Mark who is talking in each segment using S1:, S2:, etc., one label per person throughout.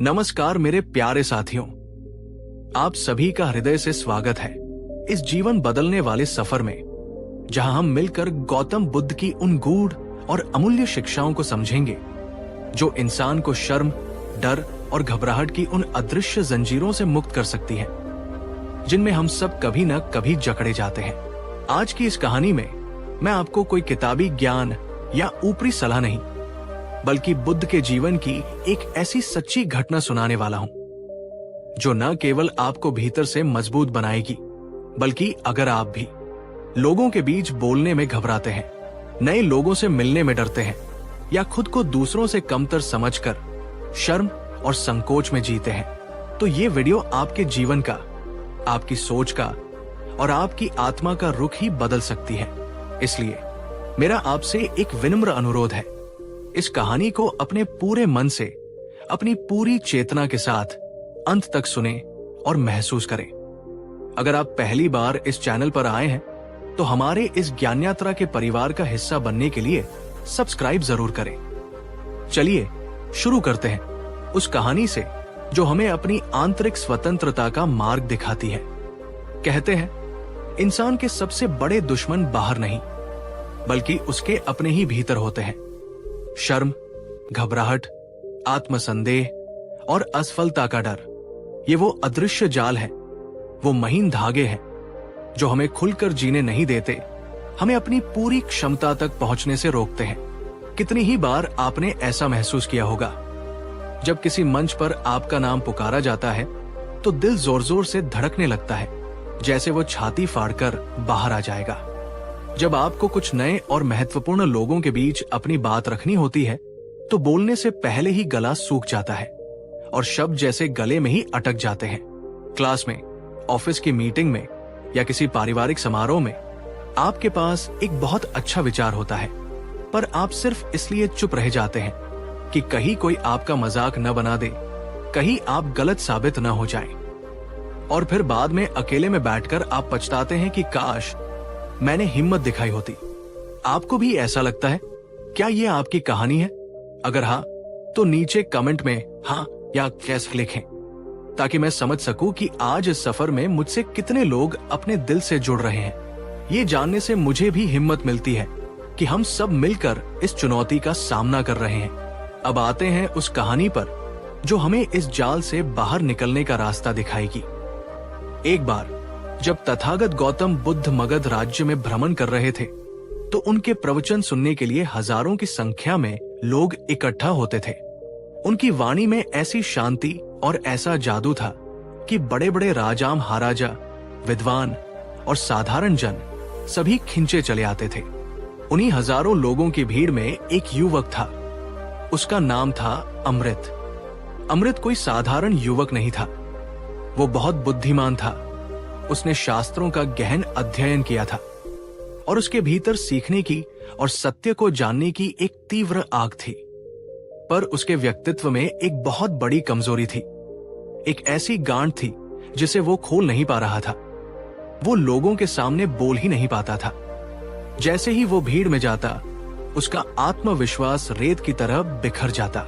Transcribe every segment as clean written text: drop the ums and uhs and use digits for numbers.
S1: नमस्कार मेरे प्यारे साथियों, आप सभी का हृदय से स्वागत है इस जीवन बदलने वाले सफर में, जहां हम मिलकर गौतम बुद्ध की उन गूढ़ और अमूल्य शिक्षाओं को समझेंगे जो इंसान को शर्म, डर और घबराहट की उन अदृश्य जंजीरों से मुक्त कर सकती हैं, जिनमें हम सब कभी न कभी जकड़े जाते हैं। आज की इस कहानी में मैं आपको कोई किताबी ज्ञान या ऊपरी सलाह नहीं, बल्कि बुद्ध के जीवन की एक ऐसी सच्ची घटना सुनाने वाला हूं जो न केवल आपको भीतर से मजबूत बनाएगी, बल्कि अगर आप भी लोगों के बीच बोलने में घबराते हैं, नए लोगों से मिलने में डरते हैं या खुद को दूसरों से कमतर समझकर शर्म और संकोच में जीते हैं, तो ये वीडियो आपके जीवन का, आपकी सोच का और आपकी आत्मा का रुख ही बदल सकती है। इसलिए मेरा आपसे एक विनम्र अनुरोध है, इस कहानी को अपने पूरे मन से, अपनी पूरी चेतना के साथ अंत तक सुने और महसूस करें। अगर आप पहली बार इस चैनल पर आए हैं तो हमारे इस ज्ञान यात्रा के परिवार का हिस्सा बनने के लिए सब्सक्राइब जरूर करें। चलिए शुरू करते हैं उस कहानी से जो हमें अपनी आंतरिक स्वतंत्रता का मार्ग दिखाती है। कहते हैं, इंसान के सबसे बड़े दुश्मन बाहर नहीं, बल्कि उसके अपने ही भीतर होते हैं। शर्म, घबराहट, आत्मसंदेह और असफलता का डर, ये वो अदृश्य जाल है, वो महीन धागे हैं जो हमें खुलकर जीने नहीं देते, हमें अपनी पूरी क्षमता तक पहुंचने से रोकते हैं। कितनी ही बार आपने ऐसा महसूस किया होगा, जब किसी मंच पर आपका नाम पुकारा जाता है तो दिल जोर जोर से धड़कने लगता है, जैसे वो छाती फाड़कर बाहर आ जाएगा। जब आपको कुछ नए और महत्वपूर्ण लोगों के बीच अपनी बात रखनी होती है तो बोलने से पहले ही गला सूख जाता है और शब्द जैसे गले में ही अटक जाते हैं। क्लास में, ऑफिस की मीटिंग में या किसी पारिवारिक समारोह में आपके पास एक बहुत अच्छा विचार होता है, पर आप सिर्फ इसलिए चुप रह जाते हैं कि कहीं कोई आपका मजाक न बना दे, कहीं आप गलत साबित न हो जाएं। और फिर बाद में अकेले में बैठकर आप पछताते हैं कि काश मैंने हिम्मत दिखाई होती। आपको भी ऐसा लगता है? क्या ये आपकी कहानी है? अगर हाँ, तो नीचे कमेंट में हाँ या कैसे लिखें, ताकि मैं समझ सकूं कि आज इस सफर में मुझसे कितने लोग अपने दिल से जुड़ रहे हैं। ये जानने से मुझे भी हिम्मत मिलती है कि हम सब मिलकर इस चुनौती का सामना कर रहे हैं। अब आते हैं उस कहानी पर जो हमें इस जाल से बाहर निकलने का रास्ता दिखाएगी। एक बार जब तथागत गौतम बुद्ध मगध राज्य में भ्रमण कर रहे थे तो उनके प्रवचन सुनने के लिए हजारों की संख्या में लोग इकट्ठा होते थे। उनकी वाणी में ऐसी शांति और ऐसा जादू था कि बड़े बड़े राजा, महाराजा, विद्वान और साधारण जन सभी खिंचे चले आते थे। उन्हीं हजारों लोगों की भीड़ में एक युवक था। उसका नाम था अमृत। अमृत कोई साधारण युवक नहीं था, वो बहुत बुद्धिमान था। उसने शास्त्रों का गहन अध्ययन किया था और उसके भीतर सीखने की और सत्य को जानने की एक तीव्र आग थी। पर उसके व्यक्तित्व में एक बहुत बड़ी कमजोरी थी, एक ऐसी गांठ थी जिसे वो खोल नहीं पा रहा था। वो लोगों के सामने बोल ही नहीं पाता था। जैसे ही वो भीड़ में जाता, उसका आत्मविश्वास रेत की तरह बिखर जाता।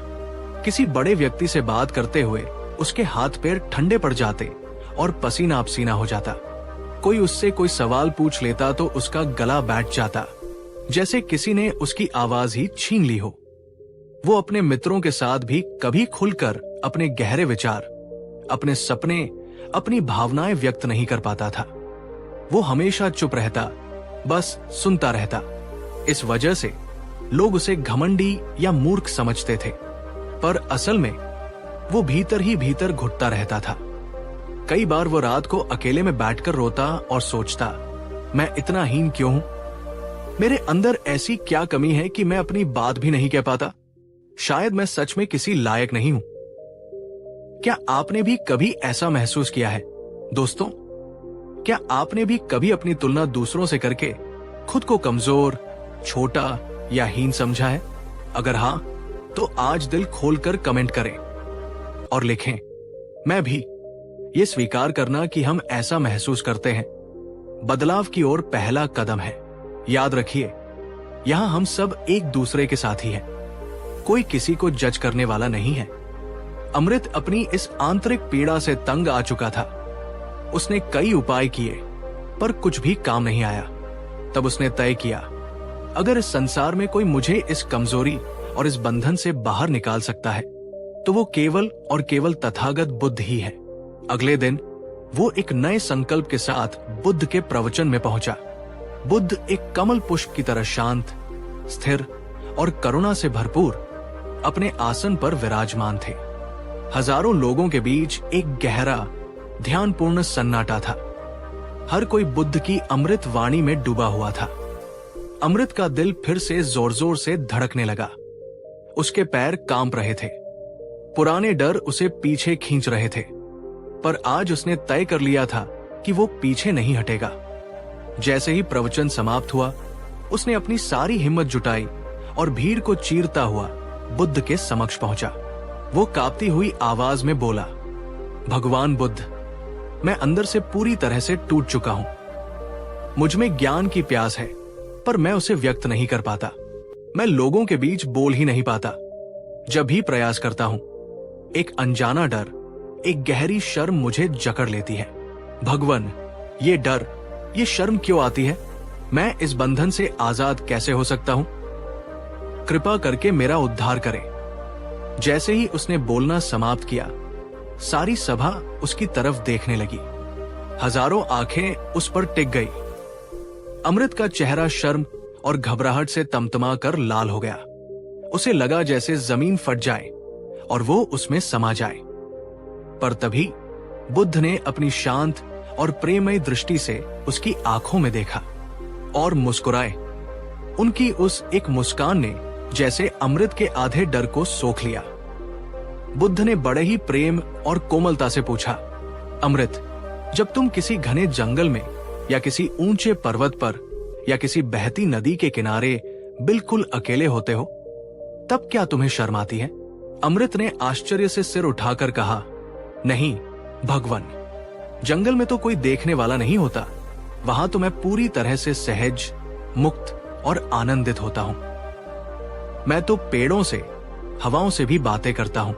S1: किसी बड़े व्यक्ति से बात करते हुए उसके हाथ पैर ठंडे पड़ जाते और पसीना पसीना हो जाता। कोई उससे कोई सवाल पूछ लेता तो उसका गला बैठ जाता, जैसे किसी ने उसकी आवाज ही छीन ली हो। वो अपने मित्रों के साथ भी कभी खुलकर अपने गहरे विचार, अपने सपने, अपनी भावनाएं व्यक्त नहीं कर पाता था। वो हमेशा चुप रहता, बस सुनता रहता। इस वजह से लोग उसे घमंडी या मूर्ख समझते थे, पर असल में वो भीतर ही भीतर घुटता रहता था। कई बार वो रात को अकेले में बैठकर रोता और सोचता, मैं इतना हीन क्यों हूं? मेरे अंदर ऐसी क्या कमी है कि मैं अपनी बात भी नहीं कह पाता? शायद मैं सच में किसी लायक नहीं हूं। क्या आपने भी कभी ऐसा महसूस किया है? दोस्तों, क्या आपने भी कभी अपनी तुलना दूसरों से करके खुद को कमजोर, छोटा या हीन समझा है? अगर हां, तो आज दिल खोलकर कमेंट करें और लिखें, मैं भी। ये स्वीकार करना कि हम ऐसा महसूस करते हैं, बदलाव की ओर पहला कदम है। याद रखिए, यहां हम सब एक दूसरे के साथी हैं। कोई किसी को जज करने वाला नहीं है अमृत अपनी इस आंतरिक पीड़ा से तंग आ चुका था। उसने कई उपाय किए पर कुछ भी काम नहीं आया। तब उसने तय किया, अगर इस संसार में कोई मुझे इस कमजोरी और इस बंधन से बाहर निकाल सकता है तो वो केवल और केवल तथागत बुद्ध ही है। अगले दिन वो एक नए संकल्प के साथ बुद्ध के प्रवचन में पहुंचा। बुद्ध एक कमल पुष्प की तरह शांत, स्थिर और करुणा से भरपूर अपने आसन पर विराजमान थे। हजारों लोगों के बीच एक गहरा, ध्यानपूर्ण सन्नाटा था। हर कोई बुद्ध की अमृत वाणी में डूबा हुआ था। अमृत का दिल फिर से जोर जोर से धड़कने लगा। उसके पैर कांप रहे थे। पुराने डर उसे पीछे खींच रहे थे, पर आज उसने तय कर लिया था कि वो पीछे नहीं हटेगा। जैसे ही प्रवचन समाप्त हुआ, उसने अपनी सारी हिम्मत जुटाई और भीड़ को चीरता हुआ बुद्ध के समक्ष पहुंचा। वो कांपती हुई आवाज में बोला, भगवान बुद्ध, मैं अंदर से पूरी तरह से टूट चुका हूं। मुझ में ज्ञान की प्यास है, पर मैं उसे व्यक्त नहीं कर पाता। मैं लोगों के बीच बोल ही नहीं पाता। जब भी प्रयास करता हूं, एक अनजाना डर, एक गहरी शर्म मुझे जकड़ लेती है। भगवान, ये डर, ये शर्म क्यों आती है? मैं इस बंधन से आजाद कैसे हो सकता हूं? कृपा करके मेरा उद्धार करें। जैसे ही उसने बोलना समाप्त किया, सारी सभा उसकी तरफ देखने लगी। हजारों आंखें उस पर टिक गई। अमृत का चेहरा शर्म और घबराहट से तमतमा कर लाल हो गया। उसे लगा जैसे जमीन फट जाए और वो उसमें समा जाए। पर तभी बुद्ध ने अपनी शांत और प्रेममय दृष्टि से उसकी आंखों में देखा और मुस्कुराए। उनकी उस एक मुस्कान ने जैसे अमृत के आधे डर को सोख लिया। बुद्ध ने बड़े ही प्रेम और कोमलता से पूछा, अमृत, जब तुम किसी घने जंगल में या किसी ऊंचे पर्वत पर या किसी बहती नदी के किनारे बिल्कुल अकेले होते हो, तब क्या तुम्हें शर्म आती है? अमृत ने आश्चर्य से सिर उठाकर कहा, नहीं भगवान, जंगल में तो कोई देखने वाला नहीं होता। वहां तो मैं पूरी तरह से सहज, मुक्त और आनंदित होता हूं। मैं तो पेड़ों से, हवाओं से भी बातें करता हूं।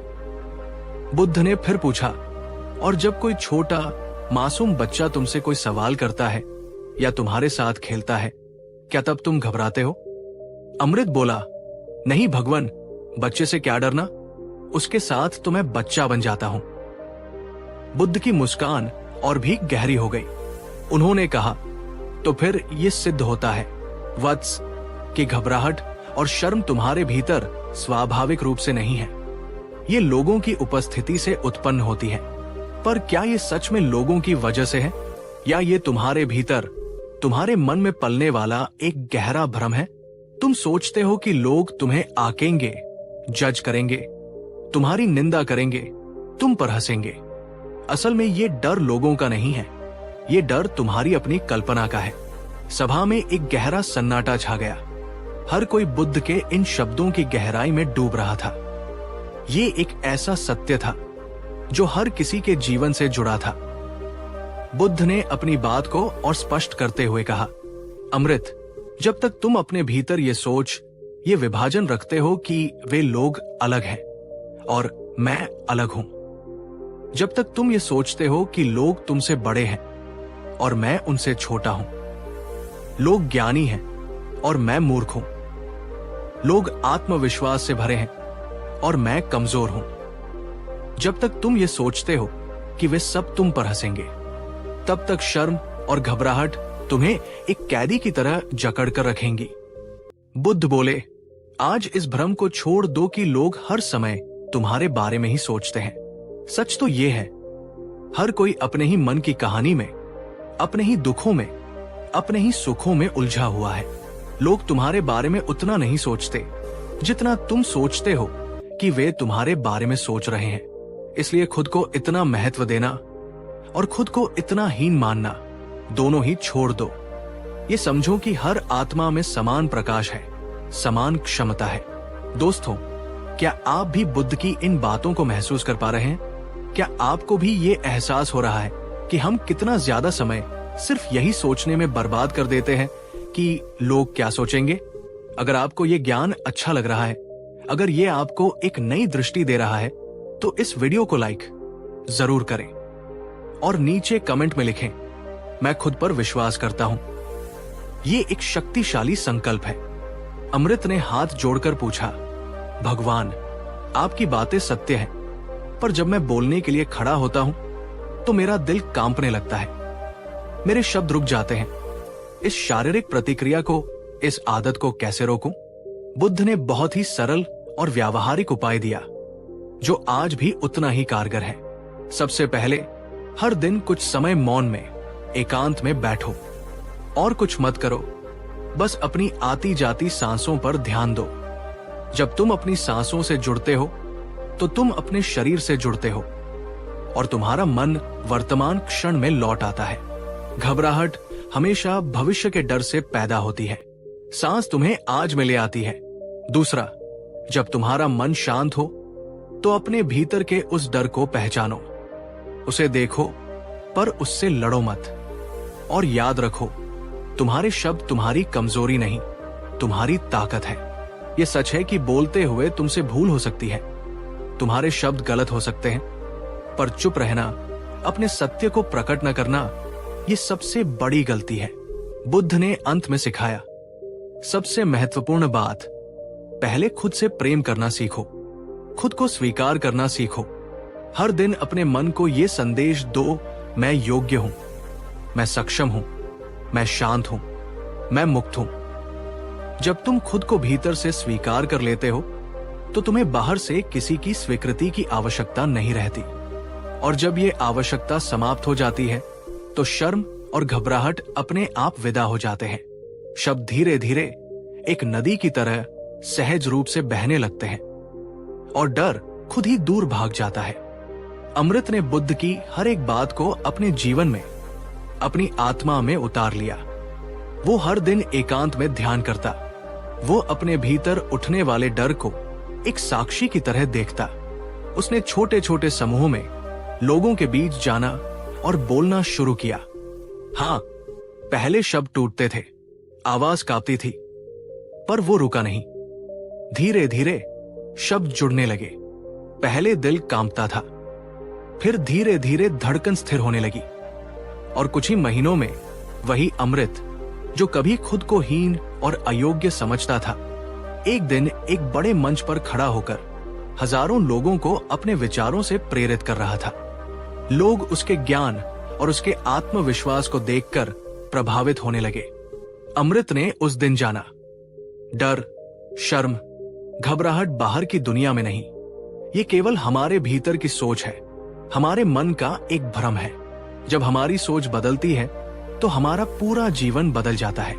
S1: बुद्ध ने फिर पूछा, और जब कोई छोटा मासूम बच्चा तुमसे कोई सवाल करता है या तुम्हारे साथ खेलता है, क्या तब तुम घबराते हो? अमृत बोला, नहीं भगवान, बच्चे से क्या डरना, उसके साथ तो मैं बच्चा बन जाता हूं। बुद्ध की मुस्कान और भी गहरी हो गई। उन्होंने कहा, तो फिर ये सिद्ध होता है वत्स कि घबराहट और शर्म तुम्हारे भीतर स्वाभाविक रूप से नहीं है। ये लोगों की उपस्थिति से उत्पन्न होती है। पर क्या ये सच में लोगों की वजह से है, या ये तुम्हारे भीतर, तुम्हारे मन में पलने वाला एक गहरा भ्रम है? तुम सोचते हो कि लोग तुम्हें आकेंगे, जज करेंगे, तुम्हारी निंदा करेंगे, तुम पर हंसेंगे। असल में ये डर लोगों का नहीं है, ये डर तुम्हारी अपनी कल्पना का है। सभा में एक गहरा सन्नाटा छा गया। हर कोई बुद्ध के इन शब्दों की गहराई में डूब रहा था। ये एक ऐसा सत्य था जो हर किसी के जीवन से जुड़ा था। बुद्ध ने अपनी बात को और स्पष्ट करते हुए कहा, अमृत, जब तक तुम अपने भीतर ये सोच, ये विभाजन रखते हो कि वे लोग अलग हैं और मैं अलग हूं, जब तक तुम ये सोचते हो कि लोग तुमसे बड़े हैं और मैं उनसे छोटा हूं, लोग ज्ञानी हैं और मैं मूर्ख हूं, लोग आत्मविश्वास से भरे हैं और मैं कमजोर हूं, जब तक तुम ये सोचते हो कि वे सब तुम पर हंसेंगे, तब तक शर्म और घबराहट तुम्हें एक कैदी की तरह जकड़ कर रखेंगी। बुद्ध बोले, आज इस भ्रम को छोड़ दो कि लोग हर समय तुम्हारे बारे में ही सोचते हैं। सच तो ये है, हर कोई अपने ही मन की कहानी में, अपने ही दुखों में, अपने ही सुखों में उलझा हुआ है। लोग तुम्हारे बारे में उतना नहीं सोचते जितना तुम सोचते हो कि वे तुम्हारे बारे में सोच रहे हैं। इसलिए खुद को इतना महत्व देना और खुद को इतना हीन मानना, दोनों ही छोड़ दो। ये समझो कि हर आत्मा में समान प्रकाश है, समान क्षमता है। दोस्तों, क्या आप भी बुद्ध की इन बातों को महसूस कर पा रहे हैं? क्या आपको भी ये एहसास हो रहा है कि हम कितना ज्यादा समय सिर्फ यही सोचने में बर्बाद कर देते हैं कि लोग क्या सोचेंगे? अगर आपको ये ज्ञान अच्छा लग रहा है, अगर ये आपको एक नई दृष्टि दे रहा है, तो इस वीडियो को लाइक जरूर करें और नीचे कमेंट में लिखें, मैं खुद पर विश्वास करता हूं। ये एक शक्तिशाली संकल्प है। अमृत ने हाथ जोड़कर पूछा, भगवान, आपकी बातें सत्य हैं, पर जब मैं बोलने के लिए खड़ा होता हूं तो मेरा दिल कांपने लगता है। मेरे शब्द रुक जाते हैं। इस शारीरिक प्रतिक्रिया को, इस आदत को कैसे रोकूं? बुद्ध ने बहुत ही सरल और व्यावहारिक उपाय दिया, जो आज भी उतना ही कारगर है। सबसे पहले, हर दिन कुछ समय मौन में, एकांत में बैठो और कुछ मत करो। बस अपनी आती जाती सांसों पर ध्यान दो। जब तुम अपनी सांसों से जुड़ते हो तो तुम अपने शरीर से जुड़ते हो और तुम्हारा मन वर्तमान क्षण में लौट आता है। घबराहट हमेशा भविष्य के डर से पैदा होती है। सांस तुम्हें आज में ले आती है। दूसरा, जब तुम्हारा मन शांत हो तो अपने भीतर के उस डर को पहचानो, उसे देखो, पर उससे लड़ो मत। और याद रखो, तुम्हारे शब्द तुम्हारी कमजोरी नहीं, तुम्हारी ताकत है। यह सच है कि बोलते हुए तुमसे भूल हो सकती है, तुम्हारे शब्द गलत हो सकते हैं, पर चुप रहना, अपने सत्य को प्रकट न करना, यह सबसे बड़ी गलती है। बुद्ध ने अंत में सिखाया, सबसे महत्वपूर्ण बात, पहले खुद से प्रेम करना सीखो, खुद को स्वीकार करना सीखो। हर दिन अपने मन को यह संदेश दो, मैं योग्य हूं, मैं सक्षम हूं, मैं शांत हूं, मैं मुक्त हूं। जब तुम खुद को भीतर से स्वीकार कर लेते हो तो तुम्हें बाहर से किसी की स्वीकृति की आवश्यकता नहीं रहती। और जब ये आवश्यकता समाप्त हो जाती है तो शर्म और घबराहट अपने आप विदा हो जाते हैं। शब्द धीरे धीरे एक नदी की तरह सहज रूप से बहने लगते हैं और डर खुद ही दूर भाग जाता है। अमृत ने बुद्ध की हर एक बात को अपने जीवन में, अपनी आत्मा में उतार लिया। वो हर दिन एकांत में ध्यान करता। वो अपने भीतर उठने वाले डर को एक साक्षी की तरह देखता। उसने छोटे छोटे समूहों में लोगों के बीच जाना और बोलना शुरू किया। हाँ, पहले शब्द टूटते थे, आवाज कांपती थी, पर वो रुका नहीं। धीरे धीरे शब्द जुड़ने लगे। पहले दिल कांपता था, फिर धीरे धीरे धड़कन स्थिर होने लगी और कुछ ही महीनों में वही अमृत, जो कभी खुद को हीन और अयोग्य समझता था, एक दिन एक बड़े मंच पर खड़ा होकर हजारों लोगों को अपने विचारों से प्रेरित कर रहा था। लोग उसके ज्ञान और उसके आत्मविश्वास को देखकर प्रभावित होने लगे। अमृत ने उस दिन जाना, डर, शर्म, घबराहट बाहर की दुनिया में नहीं, ये केवल हमारे भीतर की सोच है, हमारे मन का एक भ्रम है। जब हमारी सोच बदलती है तो हमारा पूरा जीवन बदल जाता है।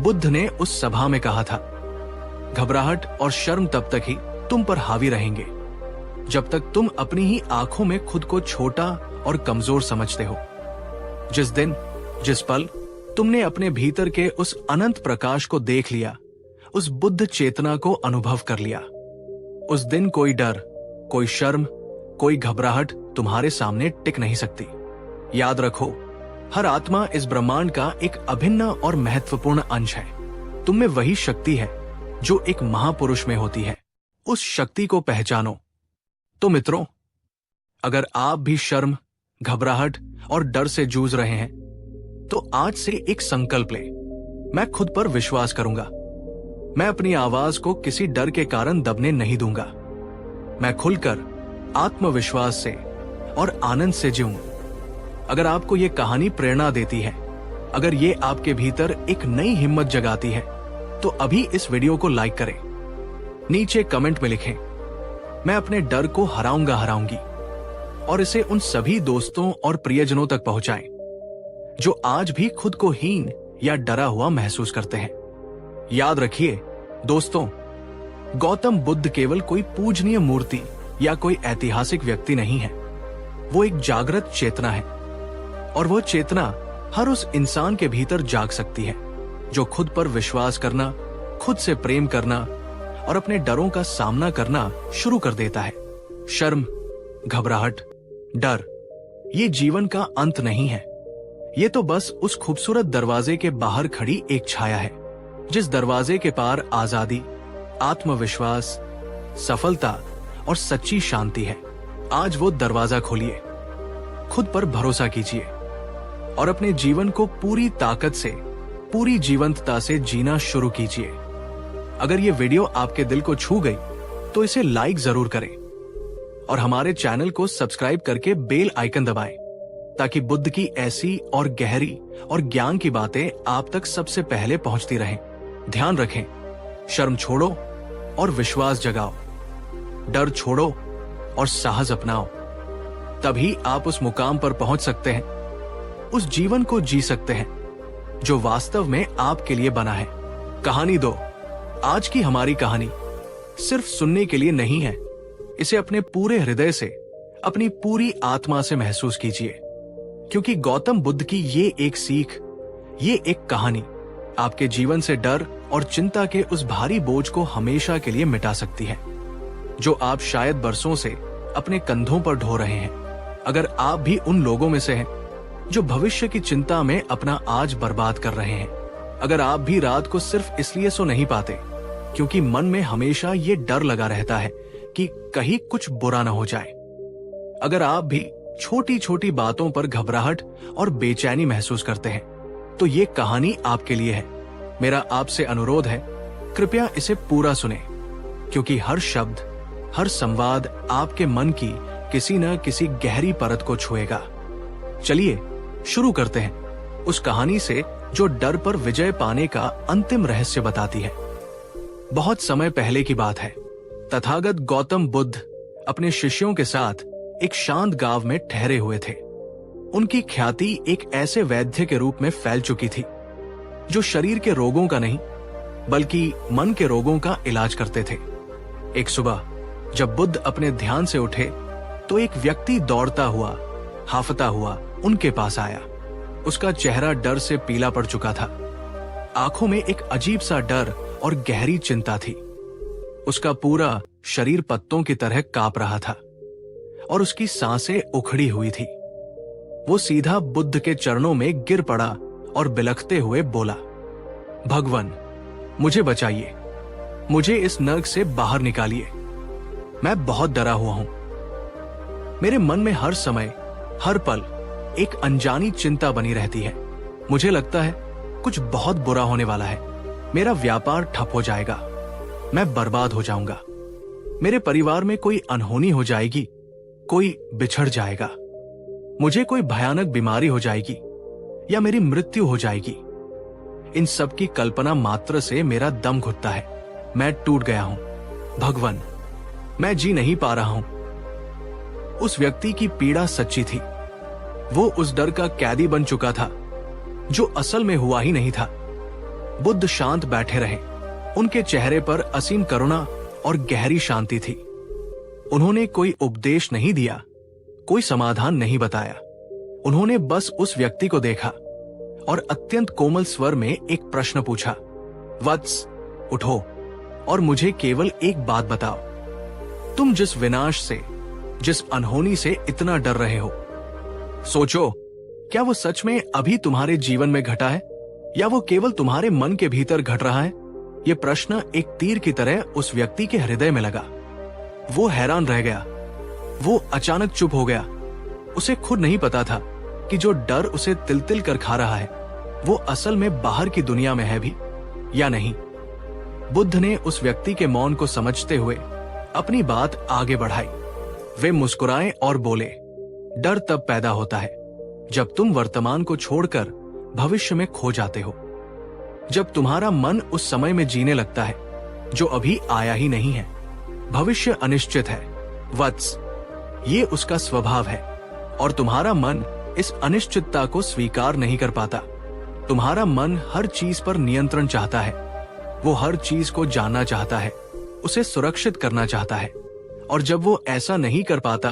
S1: बुद्ध ने उस सभा में कहा था, घबराहट और शर्म तब तक ही तुम पर हावी रहेंगे जब तक तुम अपनी ही आंखों में खुद को छोटा और कमजोर समझते हो। जिस दिन, जिस पल तुमने अपने भीतर के उस अनंत प्रकाश को देख लिया, उस बुद्ध चेतना को अनुभव कर लिया, उस दिन कोई डर, कोई शर्म, कोई घबराहट तुम्हारे सामने टिक नहीं सकती। याद रखो, हर आत्मा इस ब्रह्मांड का एक अभिन्न और महत्वपूर्ण अंश है। तुम में वही शक्ति है जो एक महापुरुष में होती है। उस शक्ति को पहचानो। तो मित्रों, अगर आप भी शर्म, घबराहट और डर से जूझ रहे हैं तो आज से एक संकल्प ले, मैं खुद पर विश्वास करूंगा। मैं अपनी आवाज को किसी डर के कारण दबने नहीं दूंगा। मैं खुलकर आत्मविश्वास से और आनंद से जीऊं। अगर आपको यह कहानी प्रेरणा देती है, अगर ये आपके भीतर एक नई हिम्मत जगाती है, तो अभी इस वीडियो को लाइक करें। नीचे कमेंट में लिखें, मैं अपने डर को हराऊंगी, और इसे उन सभी दोस्तों और प्रियजनों तक पहुंचाएं जो आज भी खुद को हीन या डरा हुआ महसूस करते हैं। याद रखिए दोस्तों, गौतम बुद्ध केवल कोई पूजनीय मूर्ति या कोई ऐतिहासिक व्यक्ति नहीं है। वो एक जागृत चेतना है, और वो चेतना हर उस इंसान के भीतर जाग सकती है जो खुद पर विश्वास करना, खुद से प्रेम करना और अपने डरों का सामना करना शुरू कर देता है। शर्म, घबराहट, डर, ये जीवन का अंत नहीं है। ये तो बस उस खूबसूरत दरवाजे के बाहर खड़ी एक छाया है, जिस दरवाजे के पार आजादी, आत्मविश्वास, सफलता और सच्ची शांति है। आज वो दरवाजा खोलिए, खुद पर भरोसा कीजिए और अपने जीवन को पूरी ताकत से, पूरी जीवंतता से जीना शुरू कीजिए। अगर ये वीडियो आपके दिल को छू गई तो इसे लाइक जरूर करें और हमारे चैनल को सब्सक्राइब करके बेल आइकन दबाएं ताकि बुद्ध की ऐसी और गहरी और ज्ञान की बातें आप तक सबसे पहले पहुंचती रहें। ध्यान रखें, शर्म छोड़ो और विश्वास जगाओ, डर छोड़ो और साहस अपनाओ। तभी आप उस मुकाम पर पहुंच सकते हैं, उस जीवन को जी सकते हैं जो वास्तव में आपके लिए बना है। कहानी 2। आज की हमारी कहानी सिर्फ सुनने के लिए नहीं है, इसे अपने पूरे हृदय से, अपनी पूरी आत्मा से महसूस कीजिए, क्योंकि गौतम बुद्ध की ये एक सीख, ये एक कहानी आपके जीवन से डर और चिंता के उस भारी बोझ को हमेशा के लिए मिटा सकती है जो आप शायद बरसों से अपने कंधों पर ढो रहे हैं। अगर आप भी उन लोगों में से हैं जो भविष्य की चिंता में अपना आज बर्बाद कर रहे हैं, अगर आप भी रात को सिर्फ इसलिए सो नहीं पाते क्योंकि मन में हमेशा ये डर लगा रहता है कि कहीं कुछ बुरा ना हो जाए, अगर आप भी छोटी छोटी बातों पर घबराहट और बेचैनी महसूस करते हैं, तो ये कहानी आपके लिए है। मेरा आपसे अनुरोध है, कृपया इसे पूरा सुने, क्योंकि हर शब्द, हर संवाद आपके मन की किसी न किसी गहरी परत को छुएगा। चलिए शुरू करते हैं उस कहानी से जो डर पर विजय पाने का अंतिम रहस्य बताती है। बहुत समय पहले की बात है। तथागत गौतम बुद्ध अपने शिष्यों के साथ एक शांत गांव में ठहरे हुए थे। उनकी ख्याति एक ऐसे वैद्य के रूप में फैल चुकी थी जो शरीर के रोगों का नहीं बल्कि मन के रोगों का इलाज करते थे। एक सुबह जब बुद्ध अपने ध्यान से उठे तो एक व्यक्ति दौड़ता हुआ, हाफता हुआ उनके पास आया। उसका चेहरा डर से पीला पड़ चुका था। आंखों में एक अजीब सा डर और गहरी चिंता थी। उसका पूरा शरीर पत्तों की तरह कांप रहा था और उसकी सांसें उखड़ी हुई थी। वो सीधा बुद्ध के चरणों में गिर पड़ा और बिलखते हुए बोला, भगवान, मुझे बचाइए, मुझे इस नर्क से बाहर निकालिए। मैं बहुत डरा हुआ हूं। मेरे मन में हर समय, हर पल एक अनजानी चिंता बनी रहती है। मुझे लगता है कुछ बहुत बुरा होने वाला है। मेरा व्यापार ठप हो जाएगा, मैं बर्बाद हो जाऊंगा, मेरे परिवार में कोई अनहोनी हो जाएगी, कोई बिछड़ जाएगा, मुझे कोई भयानक बीमारी हो जाएगी या मेरी मृत्यु हो जाएगी। इन सब की कल्पना मात्र से मेरा दम घुटता है। मैं टूट गया हूं। भगवान, मैं जी नहीं पा रहा हूं। उस व्यक्ति की पीड़ा सच्ची थी। वो उस डर का कैदी बन चुका था जो असल में हुआ ही नहीं था। बुद्ध शांत बैठे रहे। उनके चेहरे पर असीम करुणा और गहरी शांति थी। उन्होंने कोई उपदेश नहीं दिया, कोई समाधान नहीं बताया। उन्होंने बस उस व्यक्ति को देखा और अत्यंत कोमल स्वर में एक प्रश्न पूछा, वत्स, उठो और मुझे केवल एक बात बताओ। तुम जिस विनाश से, जिस अनहोनी से इतना डर रहे हो, सोचो, क्या वो सच में अभी तुम्हारे जीवन में घटा है या वो केवल तुम्हारे मन के भीतर घट रहा है? ये प्रश्न एक तीर की तरह उस व्यक्ति के हृदय में लगा। वो हैरान रह गया। वो अचानक चुप हो गया। उसे खुद नहीं पता था कि जो डर उसे तिल तिल कर खा रहा है वो असल में बाहर की दुनिया में है भी या नहीं। बुद्ध ने उस व्यक्ति के मौन को समझते हुए अपनी बात आगे बढ़ाई। वे मुस्कुराए और बोले, डर तब पैदा होता है जब तुम वर्तमान को छोड़कर भविष्य में खो जाते हो, जब तुम्हारा मन उस समय में जीने लगता है जो अभी आया ही नहीं है। भविष्य अनिश्चित है वत्स, ये उसका स्वभाव है और तुम्हारा मन इस अनिश्चितता को स्वीकार नहीं कर पाता। तुम्हारा मन हर चीज पर नियंत्रण चाहता है। वो हर चीज को जानना चाहता है, उसे सुरक्षित करना चाहता है, और जब वो ऐसा नहीं कर पाता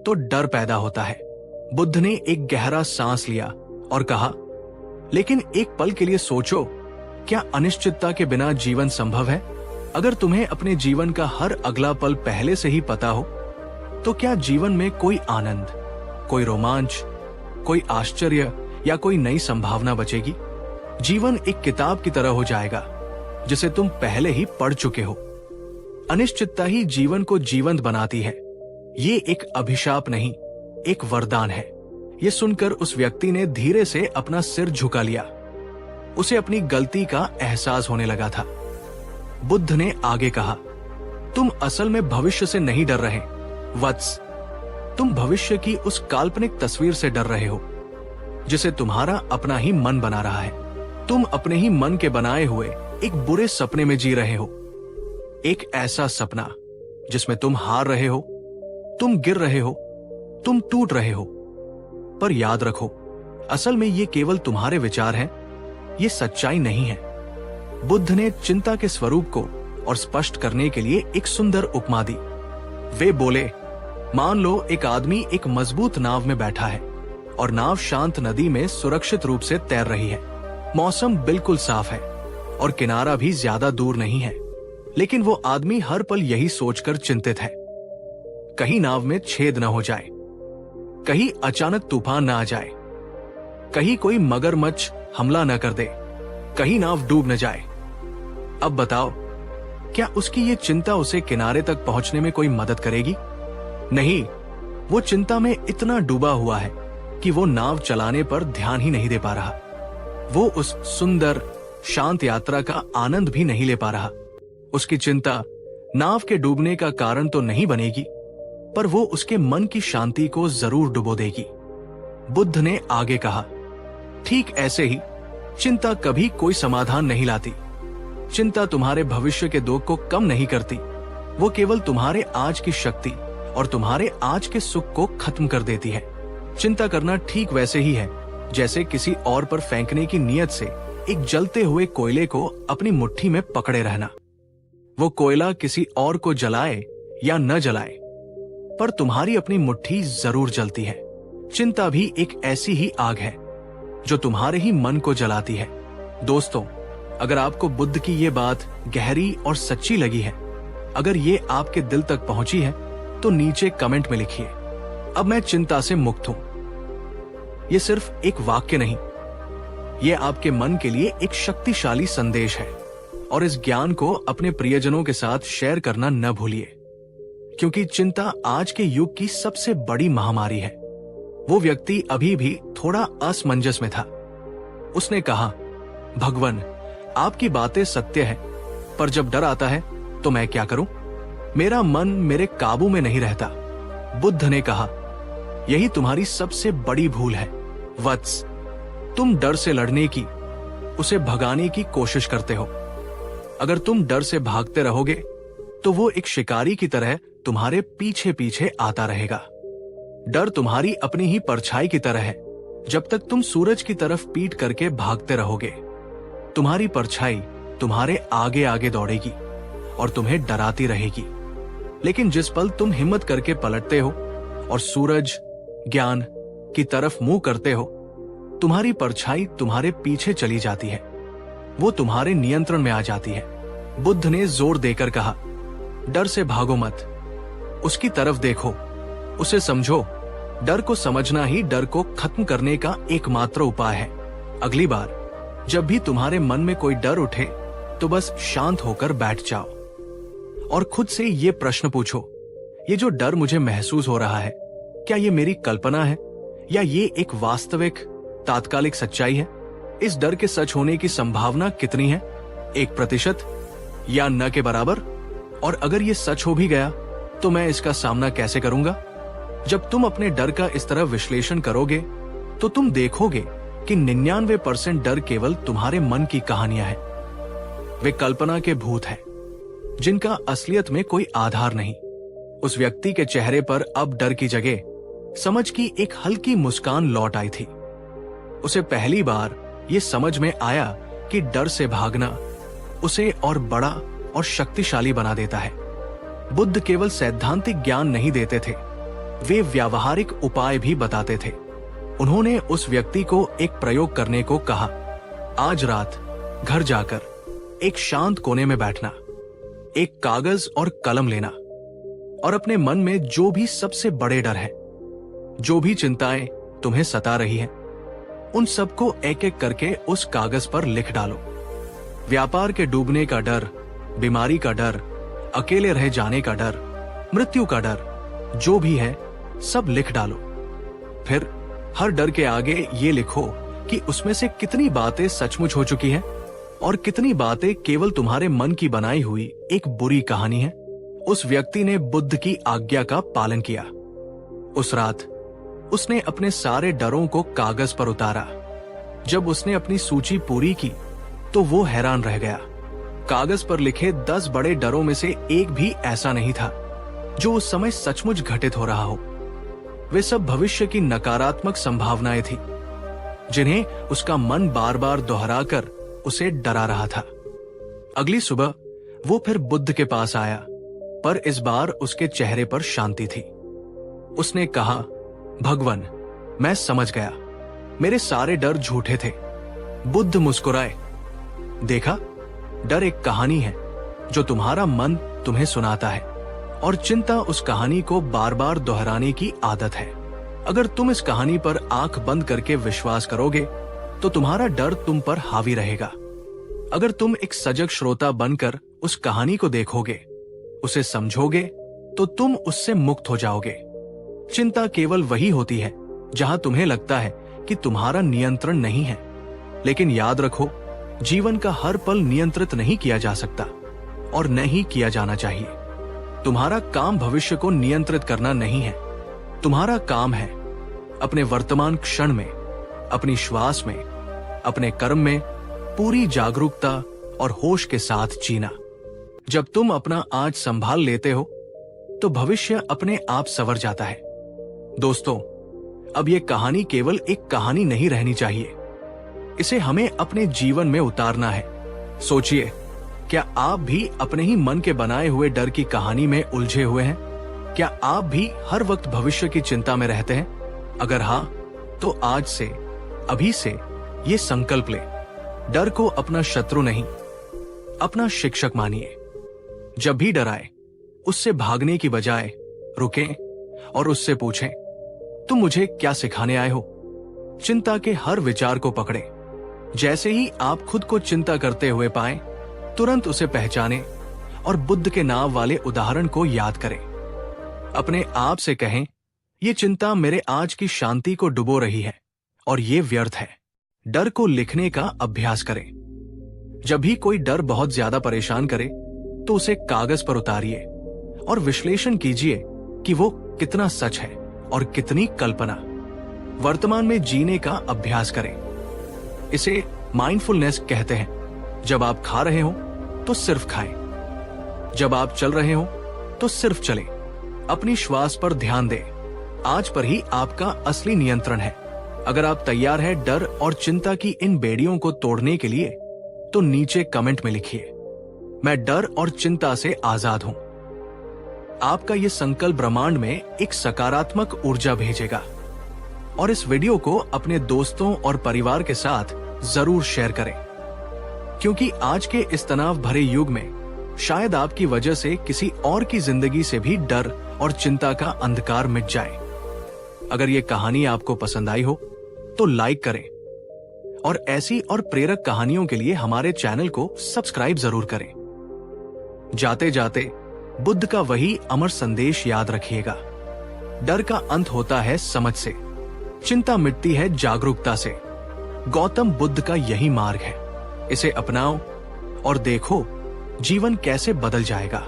S1: तो डर पैदा होता है। बुद्ध ने एक गहरा सांस लिया और कहा, लेकिन एक पल के लिए सोचो, क्या अनिश्चितता के बिना जीवन संभव है? अगर तुम्हें अपने जीवन का हर अगला पल पहले से ही पता हो, तो क्या जीवन में कोई आनंद, कोई रोमांच, कोई आश्चर्य या कोई नई संभावना बचेगी? जीवन एक किताब की तरह हो जाएगा जिसे तुम पहले ही पढ़ चुके हो। अनिश्चितता ही जीवन को जीवंत बनाती है। ये एक अभिशाप नहीं, एक वरदान है। ये सुनकर उस व्यक्ति ने धीरे से अपना सिर झुका लिया। उसे अपनी गलती का एहसास होने लगा था। बुद्ध ने आगे कहा, तुम असल में भविष्य से नहीं डर रहे वत्स, तुम भविष्य की उस काल्पनिक तस्वीर से डर रहे हो जिसे तुम्हारा अपना ही मन बना रहा है। तुम अपने ही मन के बनाए हुए एक बुरे सपने में जी रहे हो, एक ऐसा सपना जिसमें तुम हार रहे हो, तुम गिर रहे हो, तुम टूट रहे हो। पर याद रखो, असल में ये केवल तुम्हारे विचार हैं, ये सच्चाई नहीं है। बुद्ध ने चिंता के स्वरूप को और स्पष्ट करने के लिए एक सुंदर उपमा दी। वे बोले, मान लो एक आदमी एक मजबूत नाव में बैठा है और नाव शांत नदी में सुरक्षित रूप से तैर रही है। मौसम बिल्कुल साफ है और किनारा भी ज्यादा दूर नहीं है, लेकिन वो आदमी हर पल यही सोचकर चिंतित है, कहीं नाव में छेद न हो जाए, कहीं अचानक तूफान न आ जाए, कहीं कोई मगरमच्छ हमला न कर दे, कहीं नाव डूब न जाए। अब बताओ, क्या उसकी ये चिंता उसे किनारे तक पहुंचने में कोई मदद करेगी? नहीं, वो चिंता में इतना डूबा हुआ है कि वो नाव चलाने पर ध्यान ही नहीं दे पा रहा। वो उस सुंदर शांत यात्रा का आनंद भी नहीं ले पा रहा। उसकी चिंता नाव के डूबने का कारण तो नहीं बनेगी, पर वो उसके मन की शांति को जरूर डुबो देगी। बुद्ध ने आगे कहा, ठीक ऐसे ही चिंता कभी कोई समाधान नहीं लाती। चिंता तुम्हारे भविष्य के दुख को कम नहीं करती, वो केवल तुम्हारे आज की शक्ति और तुम्हारे आज के सुख को खत्म कर देती है। चिंता करना ठीक वैसे ही है जैसे किसी और पर फेंकने की नीयत से एक जलते हुए कोयले को अपनी मुट्ठी में पकड़े रहना। वो कोयला किसी और को जलाए या न जलाए, पर तुम्हारी अपनी मुट्ठी जरूर जलती है। चिंता भी एक ऐसी ही आग है जो तुम्हारे ही मन को जलाती है। दोस्तों, अगर आपको बुद्ध की ये बात गहरी और सच्ची लगी है, अगर ये आपके दिल तक पहुंची है, तो नीचे कमेंट में लिखिए, अब मैं चिंता से मुक्त हूं। ये सिर्फ एक वाक्य नहीं, ये आपके मन के लिए एक शक्तिशाली संदेश है। और इस ज्ञान को अपने प्रियजनों के साथ शेयर करना न भूलिए, क्योंकि चिंता आज के युग की सबसे बड़ी महामारी है। वो व्यक्ति अभी भी थोड़ा असमंजस में था। उसने कहा, भगवान, आपकी बातें सत्य है, पर जब डर आता है तो मैं क्या करूं? मेरा मन मेरे काबू में नहीं रहता। बुद्ध ने कहा, यही तुम्हारी सबसे बड़ी भूल है वत्स। तुम डर से लड़ने की, उसे भगाने की कोशिश करते हो। अगर तुम डर से भागते रहोगे तो वो एक शिकारी की तरह तुम्हारे पीछे पीछे आता रहेगा। डर तुम्हारी अपनी ही परछाई की तरह है। जब तक तुम सूरज की तरफ पीठ करके भागते रहोगे, तुम्हारी परछाई तुम्हारे आगे आगे दौड़ेगी और तुम्हें डराती रहेगी। लेकिन जिस पल तुम हिम्मत करके पलटते हो और सूरज, ज्ञान की तरफ मुंह करते हो, तुम्हारी परछाई तुम्हारे पीछे चली जाती है, वो तुम्हारे नियंत्रण में आ जाती है। बुद्ध ने जोर देकर कहा, डर से भागो मत, उसकी तरफ देखो, उसे समझो। डर को समझना ही डर को खत्म करने का एकमात्र उपाय है। अगली बार जब भी तुम्हारे मन में कोई डर उठे तो बस शांत होकर बैठ जाओ और खुद से ये प्रश्न पूछो, ये जो डर मुझे महसूस हो रहा है, क्या ये मेरी कल्पना है या ये एक वास्तविक तात्कालिक सच्चाई है? इस डर के सच होने की संभावना कितनी है? 1% या न के बराबर? और अगर ये सच हो भी गया तो मैं इसका सामना कैसे करूंगा? जब तुम अपने डर का इस तरह विश्लेषण करोगे तो तुम देखोगे कि 99% डर केवल तुम्हारे मन की कहानियां हैं। वे कल्पना के भूत हैं जिनका असलियत में कोई आधार नहीं। उस व्यक्ति के चेहरे पर अब डर की जगह समझ की एक हल्की मुस्कान लौट आई थी। उसे पहली बार ये समझ में आया कि डर से भागना उसे और बड़ा और शक्तिशाली बना देता है। बुद्ध केवल सैद्धांतिक ज्ञान नहीं देते थे, वे व्यावहारिक उपाय भी बताते थे। उन्होंने उस व्यक्ति को एक प्रयोग करने को कहा, आज रात घर जाकर एक शांत कोने में बैठना, एक कागज और कलम लेना और अपने मन में जो भी सबसे बड़े डर है, जो भी चिंताएं तुम्हें सता रही हैं, उन सबको एक एक करके उस कागज पर लिख डालो। व्यापार के डूबने का डर, बीमारी का डर, अकेले रह जाने का डर, मृत्यु का डर, जो भी है सब लिख डालो। फिर हर डर के आगे ये लिखो कि उसमें से कितनी बातें सचमुच हो चुकी हैं और कितनी बातें केवल तुम्हारे मन की बनाई हुई एक बुरी कहानी है। उस व्यक्ति ने बुद्ध की आज्ञा का पालन किया। उस रात उसने अपने सारे डरों को कागज पर उतारा। जब उसने अपनी सूची पूरी की तो वो हैरान रह गया। कागज पर लिखे 10 बड़े डरों में से एक भी ऐसा नहीं था जो उस समय सचमुच घटित हो रहा हो। वे सब भविष्य की नकारात्मक संभावनाएं थी जिन्हें उसका मन बार बार दोहराकर उसे डरा रहा था। अगली सुबह वो फिर बुद्ध के पास आया, पर इस बार उसके चेहरे पर शांति थी। उसने कहा, भगवान, मैं समझ गया, मेरे सारे डर झूठे थे। बुद्ध मुस्कुराए। देखा, डर एक कहानी है जो तुम्हारा मन तुम्हें सुनाता है और चिंता उस कहानी को बार बार दोहराने की आदत है। अगर तुम इस कहानी पर आंख बंद करके विश्वास करोगे तो तुम्हारा डर तुम पर हावी रहेगा। अगर तुम एक सजग श्रोता बनकर उस कहानी को देखोगे, उसे समझोगे, तो तुम उससे मुक्त हो जाओगे। चिंता केवल वही होती है जहां तुम्हें लगता है कि तुम्हारा नियंत्रण नहीं है। लेकिन याद रखो, जीवन का हर पल नियंत्रित नहीं किया जा सकता और न ही किया जाना चाहिए। तुम्हारा काम भविष्य को नियंत्रित करना नहीं है। तुम्हारा काम है अपने वर्तमान क्षण में, अपनी श्वास में, अपने कर्म में पूरी जागरूकता और होश के साथ जीना। जब तुम अपना आज संभाल लेते हो तो भविष्य अपने आप संवर जाता है। दोस्तों, अब ये कहानी केवल एक कहानी नहीं रहनी चाहिए, इसे हमें अपने जीवन में उतारना है। सोचिए, क्या आप भी अपने ही मन के बनाए हुए डर की कहानी में उलझे हुए हैं? क्या आप भी हर वक्त भविष्य की चिंता में रहते हैं? अगर हाँ, तो आज से, अभी से ये संकल्प ले, डर को अपना शत्रु नहीं, अपना शिक्षक मानिए। जब भी डर आए, उससे भागने की बजाय रुकें और उससे पूछें, तुम मुझे क्या सिखाने आए हो? चिंता के हर विचार को पकड़ें। जैसे ही आप खुद को चिंता करते हुए पाएं, तुरंत उसे पहचानें और बुद्ध के नाव वाले उदाहरण को याद करें। अपने आप से कहें, ये चिंता मेरे आज की शांति को डुबो रही है और ये व्यर्थ है। डर को लिखने का अभ्यास करें। जब भी कोई डर बहुत ज्यादा परेशान करे तो उसे कागज पर उतारिए और विश्लेषण कीजिए कि वो कितना सच है और कितनी कल्पना। वर्तमान में जीने का अभ्यास करें। इसे माइंडफुलनेस कहते हैं। जब आप खा रहे हो तो सिर्फ खाएं, जब आप चल रहे हो तो सिर्फ चलें। अपनी श्वास पर ध्यान दें। आज पर ही आपका असली नियंत्रण है। अगर आप तैयार हैं डर और चिंता की इन बेड़ियों को तोड़ने के लिए, तो नीचे कमेंट में लिखिए, मैं डर और चिंता से आजाद हूं। आपका यह संकल्प ब्रह्मांड में एक सकारात्मक ऊर्जा भेजेगा। और इस वीडियो को अपने दोस्तों और परिवार के साथ जरूर शेयर करें, क्योंकि आज के इस तनाव भरे युग में शायद आपकी वजह से किसी और की जिंदगी से भी डर और चिंता का अंधकार मिट जाए। अगर ये कहानी आपको पसंद आई हो तो लाइक करें और ऐसी और प्रेरक कहानियों के लिए हमारे चैनल को सब्सक्राइब जरूर करें। जाते जाते बुद्ध का वही अमर संदेश याद रखिएगा, डर का अंत होता है समझ से, चिंता मिटती है जागरूकता से। गौतम बुद्ध का यही मार्ग है। इसे अपनाओ और देखो जीवन कैसे बदल जाएगा।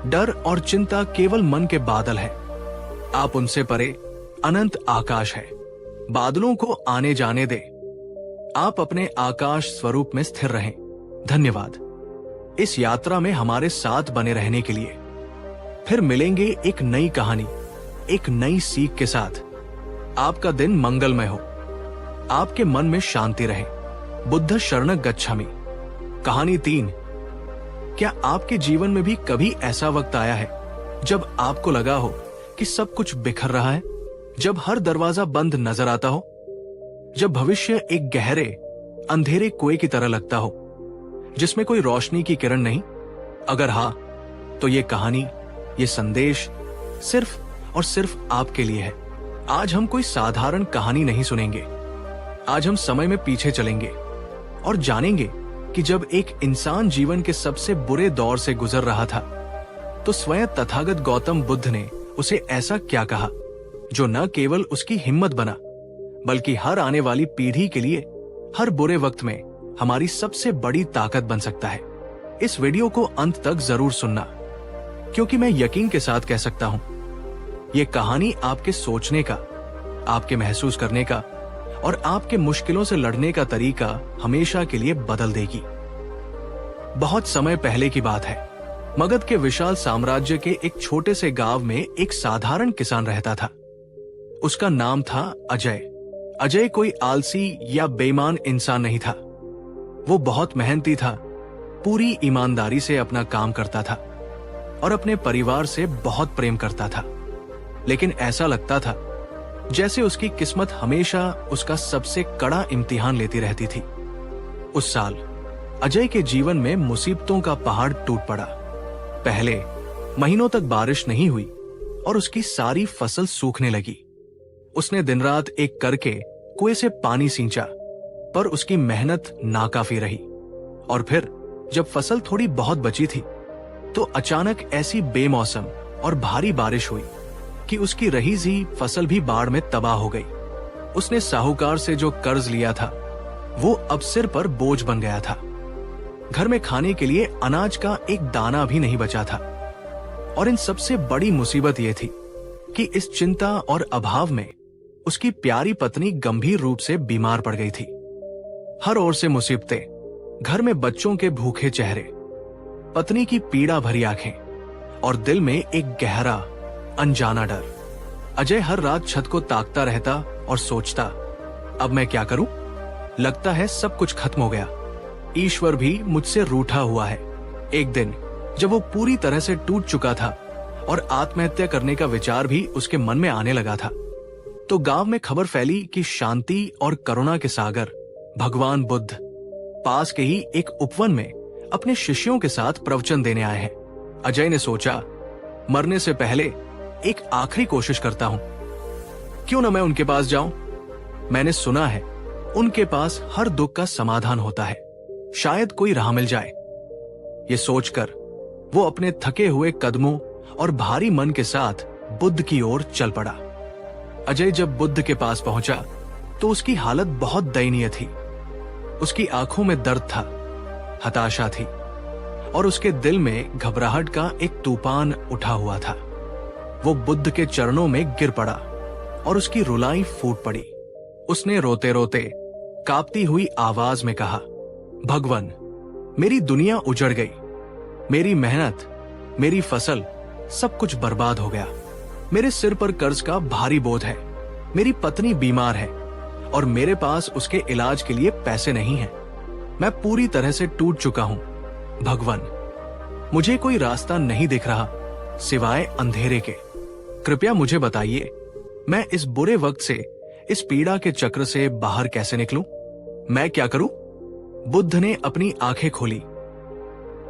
S1: डर और चिंता केवल मन के बादल है, आप उनसे परे अनंत आकाश है। बादलों को आने जाने दे, आप अपने आकाश स्वरूप में स्थिर रहें। धन्यवाद इस यात्रा में हमारे साथ बने रहने के लिए। फिर मिलेंगे एक नई कहानी, एक नई सीख के साथ। आपका दिन मंगलमय हो, आपके मन में शांति रहे। बुद्ध शरण गच्छामि। कहानी 3। क्या आपके जीवन में भी कभी ऐसा वक्त आया है जब आपको लगा हो कि सब कुछ बिखर रहा है, जब हर दरवाजा बंद नजर आता हो, जब भविष्य एक गहरे अंधेरे कुएं की तरह लगता हो जिसमें कोई रोशनी की किरण नहीं? अगर हाँ, तो ये कहानी, ये संदेश सिर्फ और सिर्फ आपके लिए है। आज हम कोई साधारण कहानी नहीं सुनेंगे। आज हम समय में पीछे चलेंगे और जानेंगे कि जब एक इंसान जीवन के सबसे बुरे दौर से गुजर रहा था तो स्वयं तथागत गौतम बुद्ध ने उसे ऐसा क्या कहा जो न केवल उसकी हिम्मत बना, बल्कि हर आने वाली पीढ़ी के लिए हर बुरे वक्त में हमारी सबसे बड़ी ताकत बन सकता है। इस वीडियो को अंत तक जरूर सुनना, क्योंकि मैं यकीन के साथ कह सकता हूं, ये कहानी आपके सोचने का, आपके महसूस करने का और आपके मुश्किलों से लड़ने का तरीका हमेशा के लिए बदल देगी। बहुत समय पहले की बात है। मगध के विशाल साम्राज्य के एक छोटे से गांव में एक साधारण किसान रहता था। उसका नाम था अजय। अजय कोई आलसी या बेईमान इंसान नहीं था। वो बहुत मेहनती था, पूरी ईमानदारी से अपना काम करता था और अपने परिवार से बहुत प्रेम करता था। लेकिन ऐसा लगता था जैसे उसकी किस्मत हमेशा उसका सबसे कड़ा इम्तिहान लेती रहती थी। उस साल अजय के जीवन में मुसीबतों का पहाड़ टूट पड़ा। पहले महीनों तक बारिश नहीं हुई और उसकी सारी फसल सूखने लगी। उसने दिन रात एक करके कुएं से पानी सींचा, पर उसकी मेहनत नाकाफी रही। और फिर जब फसल थोड़ी बहुत बची थी, तो अचानक ऐसी बेमौसम और भारी बारिश हुई कि उसकी रही सी फसल भी बाढ़ में तबाह हो गई। उसने साहूकार से जो कर्ज लिया था, वो अब सिर पर बोझ बन गया था। घर में खाने के लिए अनाज का एक दाना भी नहीं बचा था। और इन सबसे बड़ी मुसीबत यह थी कि इस चिंता और अभाव में उसकी प्यारी पत्नी गंभीर रूप से बीमार पड़ गई थी। हर ओर से मुसीबतें, घर में बच्चों के भूखे चेहरे, पत्नी की पीड़ा भरी आंखें और दिल में एक गहरा अनजाना डर। अजय हर रात छत को ताकता रहता और सोचता, अब मैं क्या करूं? लगता है सब कुछ खत्म हो गया। ईश्वर भी मुझसे रूठा हुआ है। एक दिन जब वो पूरी तरह से टूट चुका था और आत्महत्या करने का विचार भी उसके मन में आने लगा था, तो गांव में खबर फैली कि शांति और करुणा के सागर भगवान बुद्ध पास के ही एक उपवन में अपने शिष्यों के साथ प्रवचन देने आए हैं। अजय ने सोचा, मरने से पहले एक आखिरी कोशिश करता हूं। क्यों न मैं उनके पास जाऊं? मैंने सुना है उनके पास हर दुख का समाधान होता है। शायद कोई राह मिल जाए। ये सोचकर वो अपने थके हुए कदमों और भारी मन के साथ बुद्ध की ओर चल पड़ा। अजय जब बुद्ध के पास पहुंचा तो उसकी हालत बहुत दयनीय थी। उसकी आंखों में दर्द था, हताशा थी और उसके दिल में घबराहट का एक तूफान उठा हुआ था। वो बुद्ध के चरणों में गिर पड़ा और उसकी रुलाई फूट पड़ी। उसने रोते रोते कांपती हुई आवाज में कहा, भगवान, मेरी दुनिया उजड़ गई। मेरी मेहनत, मेरी फसल, सब कुछ बर्बाद हो गया। मेरे सिर पर कर्ज का भारी बोझ है। मेरी पत्नी बीमार है और मेरे पास उसके इलाज के लिए पैसे नहीं हैं। मैं पूरी तरह से टूट चुका हूं। भगवान, मुझे कोई रास्ता नहीं दिख रहा सिवाय अंधेरे के। कृपया मुझे बताइए, मैं इस बुरे वक्त से, इस पीड़ा के चक्र से बाहर कैसे निकलूं? मैं क्या करूं? बुद्ध ने अपनी आंखें खोली।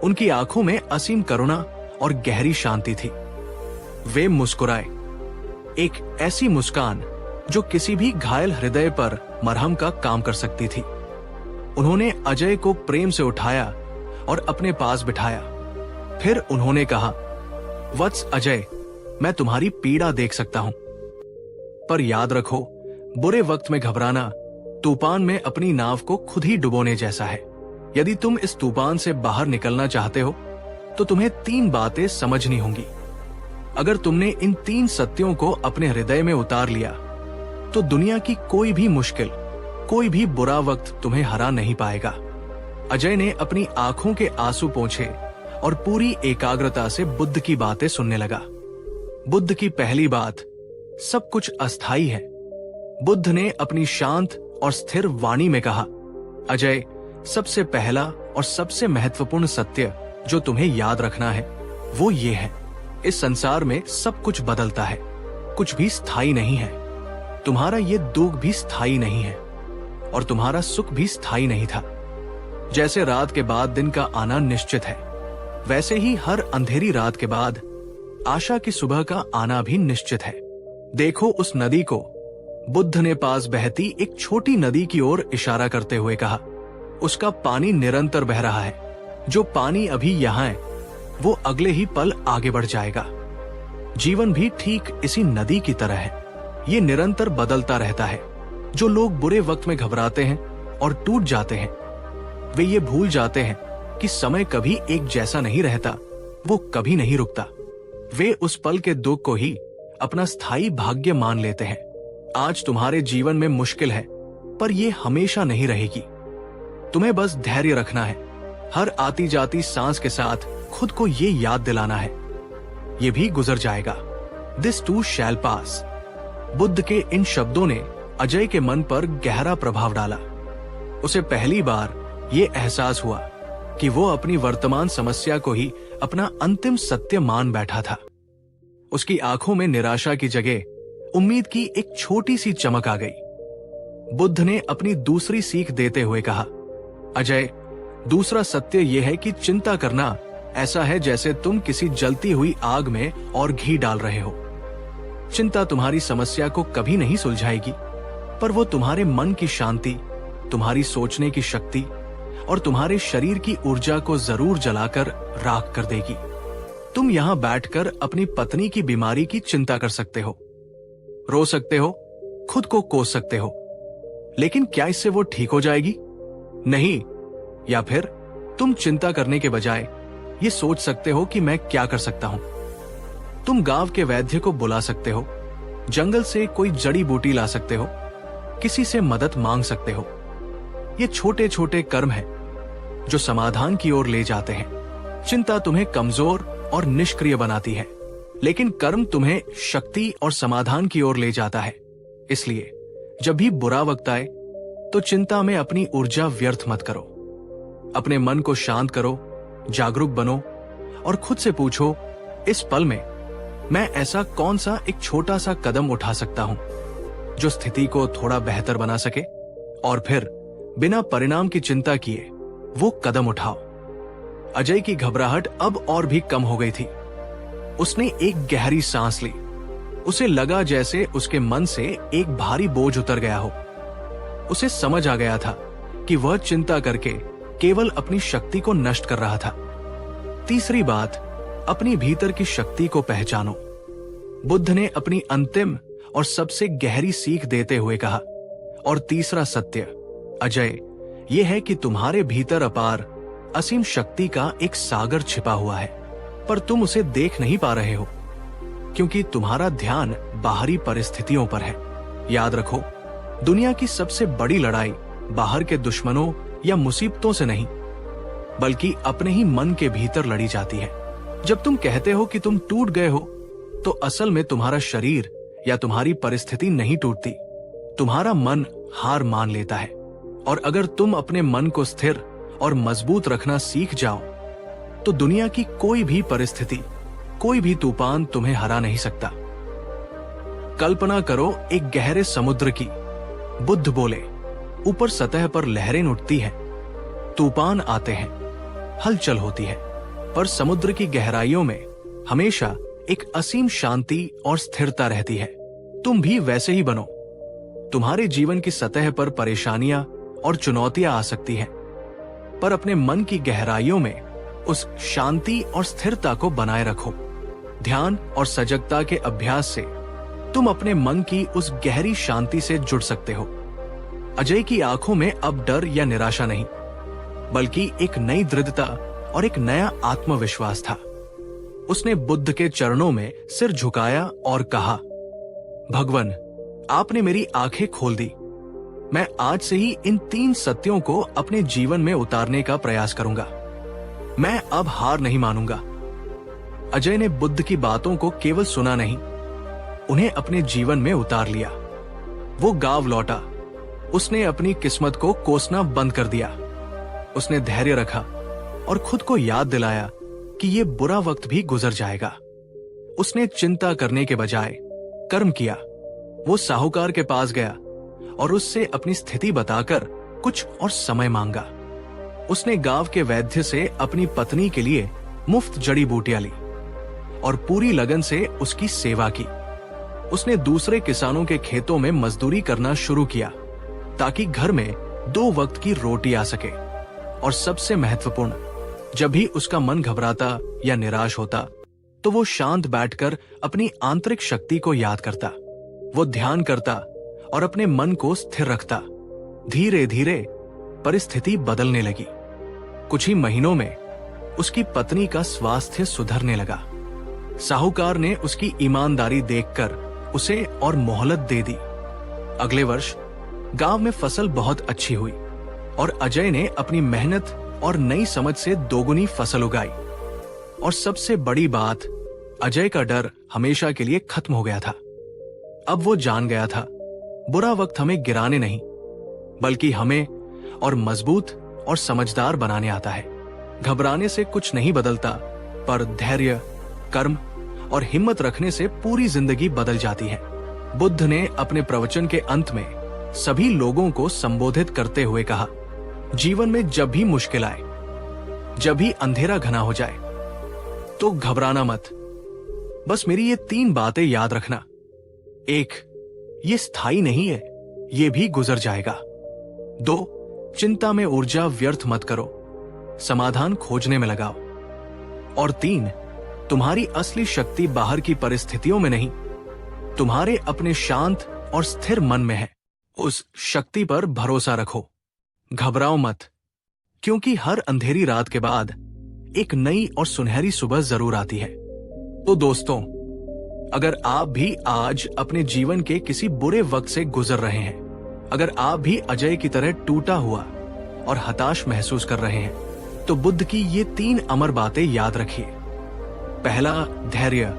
S1: उनकी आंखों में असीम करुणा और गहरी शांति थी। वे मुस्कुराए, एक ऐसी मुस्कान जो किसी भी घायल हृदय पर मरहम का काम कर सकती थी। उन्होंने अजय को प्रेम से उठाया और अपने पास बिठाया। फिर उन्होंने कहा, वत्स अजय, मैं तुम्हारी पीड़ा देख सकता हूं, पर याद रखो, बुरे वक्त में घबराना तूफान में अपनी नाव को खुद ही डुबोने जैसा है। यदि तुम इस तूफान से बाहर निकलना चाहते हो तो तुम्हें 3 बातें समझनी होंगी। अगर तुमने इन 3 सत्यों को अपने हृदय में उतार लिया तो दुनिया की कोई भी मुश्किल, कोई भी बुरा वक्त तुम्हें हरा नहीं पाएगा। अजय ने अपनी आंखों के आंसू पोंछे और पूरी एकाग्रता से बुद्ध की बातें सुनने लगा। बुद्ध की पहली बात, सब कुछ अस्थाई है। बुद्ध ने अपनी शांत और स्थिर वाणी में कहा, अजय, सबसे पहला और सबसे महत्वपूर्ण सत्य जो तुम्हें याद रखना है वो ये है, इस संसार में सब कुछ बदलता है, कुछ भी स्थायी नहीं है। तुम्हारा ये दुख भी स्थायी नहीं है और तुम्हारा सुख भी स्थायी नहीं था। जैसे रात के बाद दिन का आना निश्चित है, वैसे ही हर अंधेरी रात के बाद आशा की सुबह का आना भी निश्चित है। देखो उस नदी को। बुद्ध ने पास बहती एक छोटी नदी की ओर इशारा करते हुए कहा, उसका पानी निरंतर बह रहा है। जो पानी अभी यहाँ है वो अगले ही पल आगे बढ़ जाएगा। जीवन भी ठीक इसी नदी की तरह है। ये निरंतर बदलता रहता है। जो लोग बुरे वक्त में घबराते हैं और टूट जाते हैं, वे ये भूल जाते हैं कि समय कभी एक जैसा नहीं रहता, वो कभी नहीं रुकता। वे उस पल के दुख को ही अपना स्थायी भाग्य मान लेते हैं। आज तुम्हारे जीवन में मुश्किल है, पर ये हमेशा नहीं रहेगी। तुम्हें बस धैर्य रखना है। हर आती जाती सांस के साथ खुद को ये याद दिलाना है, ये भी गुजर जाएगा। दिस टू शैल पास। बुद्ध के इन शब्दों ने अजय के मन पर गहरा प्रभाव डाला। उसे पहली बार ये एहसास हुआ कि वो अपनी वर्तमान समस्या को ही अपना अंतिम सत्य मान बैठा था। उसकी आंखों में निराशा की जगह उम्मीद की एक छोटी सी चमक आ गई। बुद्ध ने अपनी दूसरी सीख देते हुए कहा, अजय, दूसरा सत्य यह है कि चिंता करना ऐसा है जैसे तुम किसी जलती हुई आग में और घी डाल रहे हो। चिंता तुम्हारी समस्या को कभी नहीं सुलझाएगी, पर वो तुम्हारे मन की शांति, तुम्हारी सोचने की शक्ति और तुम्हारे शरीर की ऊर्जा को जरूर जलाकर राख कर देगी। तुम यहां बैठकर अपनी पत्नी की बीमारी की चिंता कर सकते हो, रो सकते हो, खुद को कोस सकते हो, लेकिन क्या इससे वो ठीक हो जाएगी? नहीं। या फिर तुम चिंता करने के बजाय ये सोच सकते हो कि मैं क्या कर सकता हूं। तुम गांव के वैद्य को बुला सकते हो, जंगल से कोई जड़ी बूटी ला सकते हो, किसी से मदद मांग सकते हो। ये छोटे छोटे कर्म हैं जो समाधान की ओर ले जाते हैं। चिंता तुम्हें कमजोर और निष्क्रिय बनाती है, लेकिन कर्म तुम्हें शक्ति और समाधान की ओर ले जाता है। इसलिए जब भी बुरा वक्त आए तो चिंता में अपनी ऊर्जा व्यर्थ मत करो। अपने मन को शांत करो, जागरूक बनो और खुद से पूछो, इस पल में मैं ऐसा कौन सा एक छोटा सा कदम उठा सकता हूं जो स्थिति को थोड़ा बेहतर बना सके। और फिर बिना परिणाम की चिंता किए वो कदम उठाओ। अजय की घबराहट अब और भी कम हो गई थी। उसने एक गहरी सांस ली। उसे लगा जैसे उसके मन से एक भारी बोझ उतर गया हो। उसे समझ आ गया था कि वह चिंता करके केवल अपनी शक्ति को नष्ट कर रहा था। तीसरी बात, अपनी भीतर की शक्ति को पहचानो। बुद्ध ने अपनी अंतिम और सबसे गहरी सीख देते हुए कहा, और तीसरा सत्य, अजय, यह है कि तुम्हारे भीतर अपार असीम शक्ति का एक सागर छिपा हुआ है, पर तुम उसे देख नहीं पा रहे हो क्योंकि तुम्हारा ध्यान बाहरी परिस्थितियों पर है। याद रखो, दुनिया की सबसे बड़ी लड़ाई बाहर के दुश्मनों या मुसीबतों से नहीं, बल्कि अपने ही मन के भीतर लड़ी जाती है। जब तुम कहते हो कि तुम टूट गए हो, तो असल में तुम्हारा शरीर या तुम्हारी परिस्थिति नहीं टूटती, तुम्हारा मन हार मान लेता है। और अगर तुम अपने मन को स्थिर और मजबूत रखना सीख जाओ, तो दुनिया की कोई भी परिस्थिति, कोई भी तूफान तुम्हें हरा नहीं सकता। कल्पना करो एक गहरे समुद्र की। बुद्ध बोले, ऊपर सतह पर लहरें उठती हैं, तूफान आते हैं, हलचल होती है, पर समुद्र की गहराइयों में हमेशा एक असीम शांति और स्थिरता रहती है। तुम भी वैसे ही बनो। तुम्हारे जीवन की सतह पर परेशानियां और चुनौतियां आ सकती हैं, पर अपने मन की गहराइयों में उस शांति और स्थिरता को बनाए रखो। ध्यान और सजगता के अभ्यास से तुम अपने मन की उस गहरी शांति से जुड़ सकते हो। अजय की आंखों में अब डर या निराशा नहीं, बल्कि एक नई दृढ़ता और एक नया आत्मविश्वास था। उसने बुद्ध के चरणों में सिर झुकाया और कहा, भगवान, आपने मेरी आंखें खोल दी। मैं आज से ही इन 3 सत्यों को अपने जीवन में उतारने का प्रयास करूंगा। मैं अब हार नहीं मानूंगा। अजय ने बुद्ध की बातों को केवल सुना नहीं, उन्हें अपने जीवन में उतार लिया। वो गांव लौटा। उसने अपनी किस्मत को कोसना बंद कर दिया। उसने धैर्य रखा और खुद को याद दिलाया कि ये बुरा वक्त भी गुजर जाएगा। उसने चिंता करने के बजाय कर्म किया। वो साहूकार के पास गया और उससे अपनी स्थिति बताकर कुछ और समय मांगा। उसने गांव के वैद्य से अपनी पत्नी के लिए मुफ्त जड़ी बूटियां ली और पूरी लगन से उसकी सेवा की। उसने दूसरे किसानों के खेतों में मजदूरी करना शुरू किया ताकि घर में 2 वक्त की रोटी आ सके। और सबसे महत्वपूर्ण, जब भी उसका मन घबराता या निराश होता, तो वो शांत बैठकर अपनी आंतरिक शक्ति को याद करता। वो ध्यान करता और अपने मन को स्थिर रखता। धीरे धीरे परिस्थिति बदलने लगी। कुछ ही महीनों में उसकी पत्नी का स्वास्थ्य सुधरने लगा। साहूकार ने उसकी ईमानदारी देखकर उसे और मोहलत दे दी। अगले वर्ष गांव में फसल बहुत अच्छी हुई और अजय ने अपनी मेहनत और नई समझ से दोगुनी फसल उगाई। और सबसे बड़ी बात, अजय का डर हमेशा के लिए खत्म हो गया था। अब वो जान गया था, बुरा वक्त हमें गिराने नहीं बल्कि हमें और मजबूत और समझदार बनाने आता है। घबराने से कुछ नहीं बदलता, पर धैर्य, कर्म और हिम्मत रखने से पूरी जिंदगी बदल जाती है। बुद्ध ने अपने प्रवचन के अंत में सभी लोगों को संबोधित करते हुए कहा, जीवन में जब भी मुश्किल आए, जब भी अंधेरा घना हो जाए, तो घबराना मत। बस मेरी ये 3 बातें याद रखना। 1, ये स्थायी नहीं है, ये भी गुजर जाएगा। 2, चिंता में ऊर्जा व्यर्थ मत करो, समाधान खोजने में लगाओ। और 3, तुम्हारी असली शक्ति बाहर की परिस्थितियों में नहीं, तुम्हारे अपने शांत और स्थिर मन में है। उस शक्ति पर भरोसा रखो, घबराओ मत, क्योंकि हर अंधेरी रात के बाद एक नई और सुनहरी सुबह जरूर आती है। तो दोस्तों, अगर आप भी आज अपने जीवन के किसी बुरे वक्त से गुजर रहे हैं, अगर आप भी अजय की तरह टूटा हुआ और हताश महसूस कर रहे हैं, तो बुद्ध की ये 3 अमर बातें याद रखिए। पहला, धैर्य।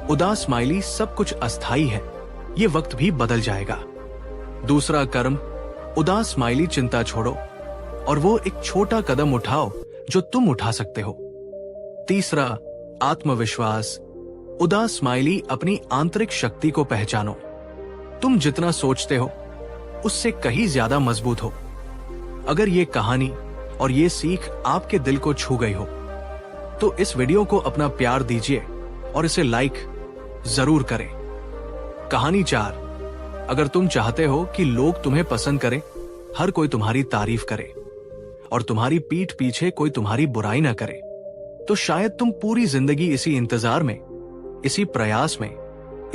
S1: उदास स्माइली, सब कुछ अस्थाई है, ये वक्त भी बदल जाएगा। दूसरा, कर्म। उदास स्माइली, चिंता छोड़ो और वो एक छोटा कदम उठाओ जो तुम उठा सकते हो। तीसरा, आत्मविश्वास। उदास स्माइली, अपनी आंतरिक शक्ति को पहचानो। तुम जितना सोचते हो उससे कहीं ज्यादा मजबूत हो। अगर ये कहानी और ये सीख आपके दिल को छू गई हो, तो इस वीडियो को अपना प्यार दीजिए और इसे लाइक जरूर करें। कहानी 4, अगर तुम चाहते हो कि लोग तुम्हें पसंद करें, हर कोई तुम्हारी तारीफ करे और तुम्हारी पीठ पीछे कोई तुम्हारी बुराई ना करे, तो शायद तुम पूरी जिंदगी इसी इंतजार में, इसी प्रयास में,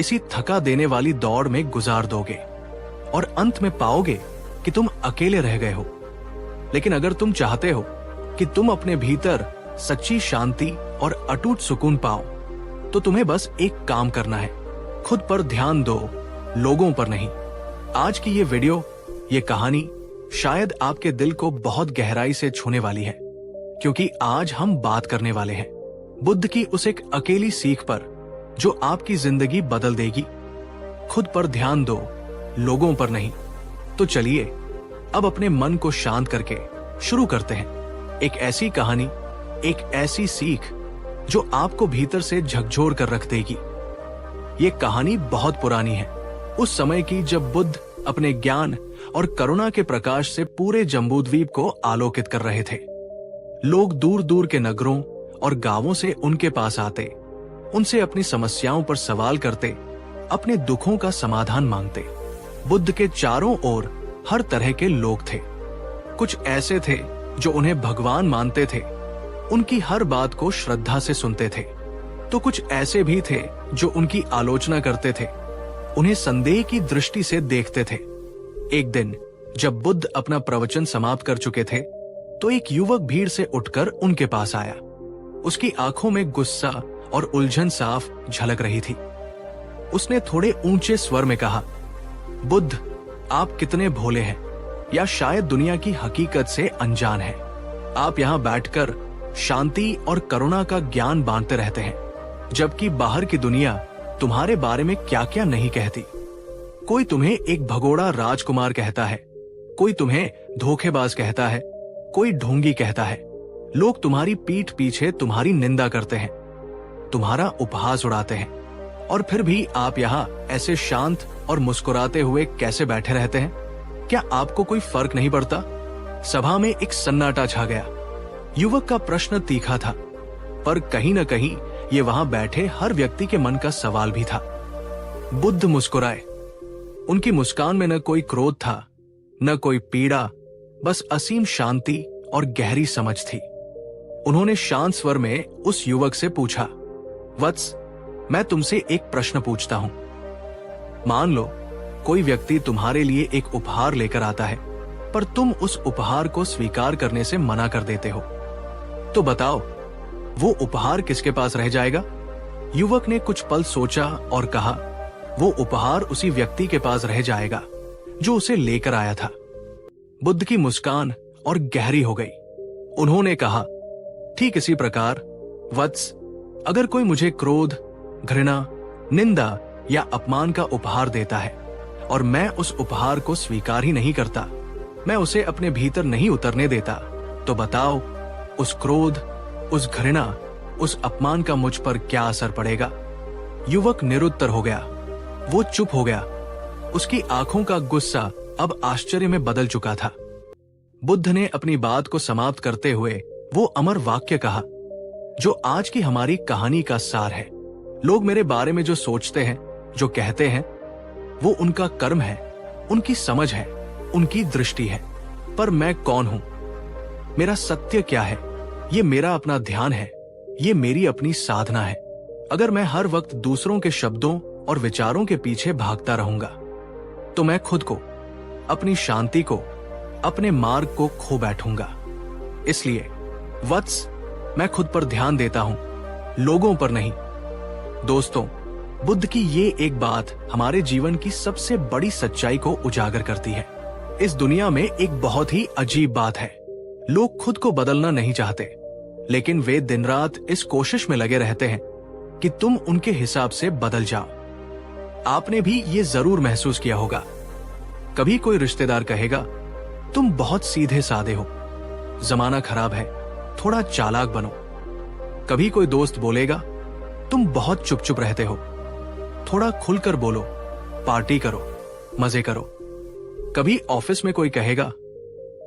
S1: इसी थका देने वाली दौड़ में गुजार दोगे और अंत में पाओगे कि तुम अकेले रह गए हो। लेकिन अगर तुम चाहते हो कि तुम अपने भीतर सच्ची शांति और अटूट सुकून पाओ, तो तुम्हें बस एक काम करना है, खुद पर ध्यान दो, लोगों पर नहीं। आज की ये वीडियो, ये कहानी शायद आपके दिल को बहुत गहराई से छूने वाली है, क्योंकि आज हम बात करने वाले हैं बुद्ध की उस एक अकेली सीख पर जो आपकी जिंदगी बदल देगी। खुद पर ध्यान दो, लोगों पर नहीं। तो चलिए अब अपने मन को शांत करके शुरू करते हैं। एक ऐसी कहानी, एक ऐसी सीख जो आपको भीतर से झकझोर कर रख देगी। ये कहानी बहुत पुरानी है, उस समय की जब बुद्ध अपने ज्ञान और करुणा के प्रकाश से पूरे जम्बूद्वीप को आलोकित कर रहे थे। लोग दूर दूर के नगरों और गांवों से उनके पास आते, उनसे अपनी समस्याओं पर सवाल करते, अपने दुखों का समाधान मांगते। बुद्ध के चारों ओर हर तरह के लोग थे। कुछ ऐसे थे जो उन्हें भगवान मानते थे, उनकी हर बात को श्रद्धा से सुनते थे, तो कुछ ऐसे भी थे जो उनकी आलोचना करते थे, उन्हें संदेह की दृष्टि से देखते थे। एक दिन जब बुद्ध अपना प्रवचन समाप्त कर चुके थे, तो एक युवक भीड़ से उठकर उनके पास आया। उसकी आंखों में गुस्सा और उलझन साफ झलक रही थी। उसने थोड़े ऊंचे स्वर में कहा, बुद्ध, आप कितने भोले हैं, या शायद दुनिया की हकीकत से अनजान हैं। आप यहाँ बैठकर शांति और करुणा का ज्ञान बांटते रहते हैं, जबकि बाहर की दुनिया तुम्हारे बारे में क्या क्या नहीं कहती। कोई तुम्हें एक भगोड़ा राजकुमार कहता है, कोई तुम्हें धोखेबाज कहता है, कोई ढोंगी कहता है। लोग तुम्हारी पीठ पीछे तुम्हारी निंदा करते हैं, तुम्हारा उपहास उड़ाते हैं, और फिर भी आप यहाँ ऐसे शांत और मुस्कुराते हुए कैसे बैठे रहते हैं? क्या आपको कोई फर्क नहीं पड़ता? सभा में एक सन्नाटा छा गया। युवक का प्रश्न तीखा था, पर कहीं न कहीं ये वहां बैठे हर व्यक्ति के मन का सवाल भी था। बुद्ध मुस्कुराए। उनकी मुस्कान में न कोई क्रोध था, न कोई पीड़ा, बस असीम शांति और गहरी समझ थी। उन्होंने शांत स्वर में उस युवक से पूछा, वत्स, मैं तुमसे एक प्रश्न पूछता हूं। मान लो कोई व्यक्ति तुम्हारे लिए एक उपहार लेकर आता है, पर तुम उस उपहार को स्वीकार करने से मना कर देते हो। तो बताओ, वो उपहार किसके पास रह जाएगा? युवक ने कुछ पल सोचा और कहा, वो उपहार उसी व्यक्ति के पास रह जाएगा जो उसे लेकर आया था। बुद्ध की मुस्कान और गहरी हो गई। उन्होंने कहा, ठीक इसी प्रकार वत्स, अगर कोई मुझे क्रोध, घृणा, निंदा या अपमान का उपहार देता है और मैं उस उपहार को स्वीकार ही नहीं करता, मैं उसे अपने भीतर नहीं उतरने देता, तो बताओ उस क्रोध, उस घृणा, उस अपमान का मुझ पर क्या असर पड़ेगा? युवक निरुत्तर हो गया। वो चुप हो गया। उसकी आंखों का गुस्सा अब आश्चर्य में बदल चुका था। बुद्ध ने अपनी बात को समाप्त करते हुए वो अमर वाक्य कहा, जो आज की हमारी कहानी का सार है। लोग मेरे बारे में जो सोचते हैं, जो कहते हैं, वो उनका कर्म है, उनकी समझ है, उनकी दृष्टि है। पर मैं कौन हूं? मेरा सत्य क्या है? ये मेरा अपना ध्यान है, ये मेरी अपनी साधना है। अगर मैं हर वक्त दूसरों के शब्दों और विचारों के पीछे भागता रहूंगा, तो मैं खुद को, अपनी शांति को, अपने मार्ग को खो बैठूंगा। इसलिए वत्स, मैं खुद पर ध्यान देता हूं, लोगों पर नहीं। दोस्तों, बुद्ध की ये एक बात हमारे जीवन की सबसे बड़ी सच्चाई को उजागर करती है। इस दुनिया में एक बहुत ही अजीब बात है। लोग खुद को बदलना नहीं चाहते, लेकिन वे दिन रात इस कोशिश में लगे रहते हैं कि तुम उनके हिसाब से बदल जाओ। आपने भी ये जरूर महसूस किया होगा। कभी कोई रिश्तेदार कहेगा, तुम बहुत सीधे साधे हो, जमाना खराब है, थोड़ा चालाक बनो। कभी कोई दोस्त बोलेगा, तुम बहुत चुप चुप रहते हो, थोड़ा खुलकर बोलो, पार्टी करो, मजे करो। कभी ऑफिस में कोई कहेगा,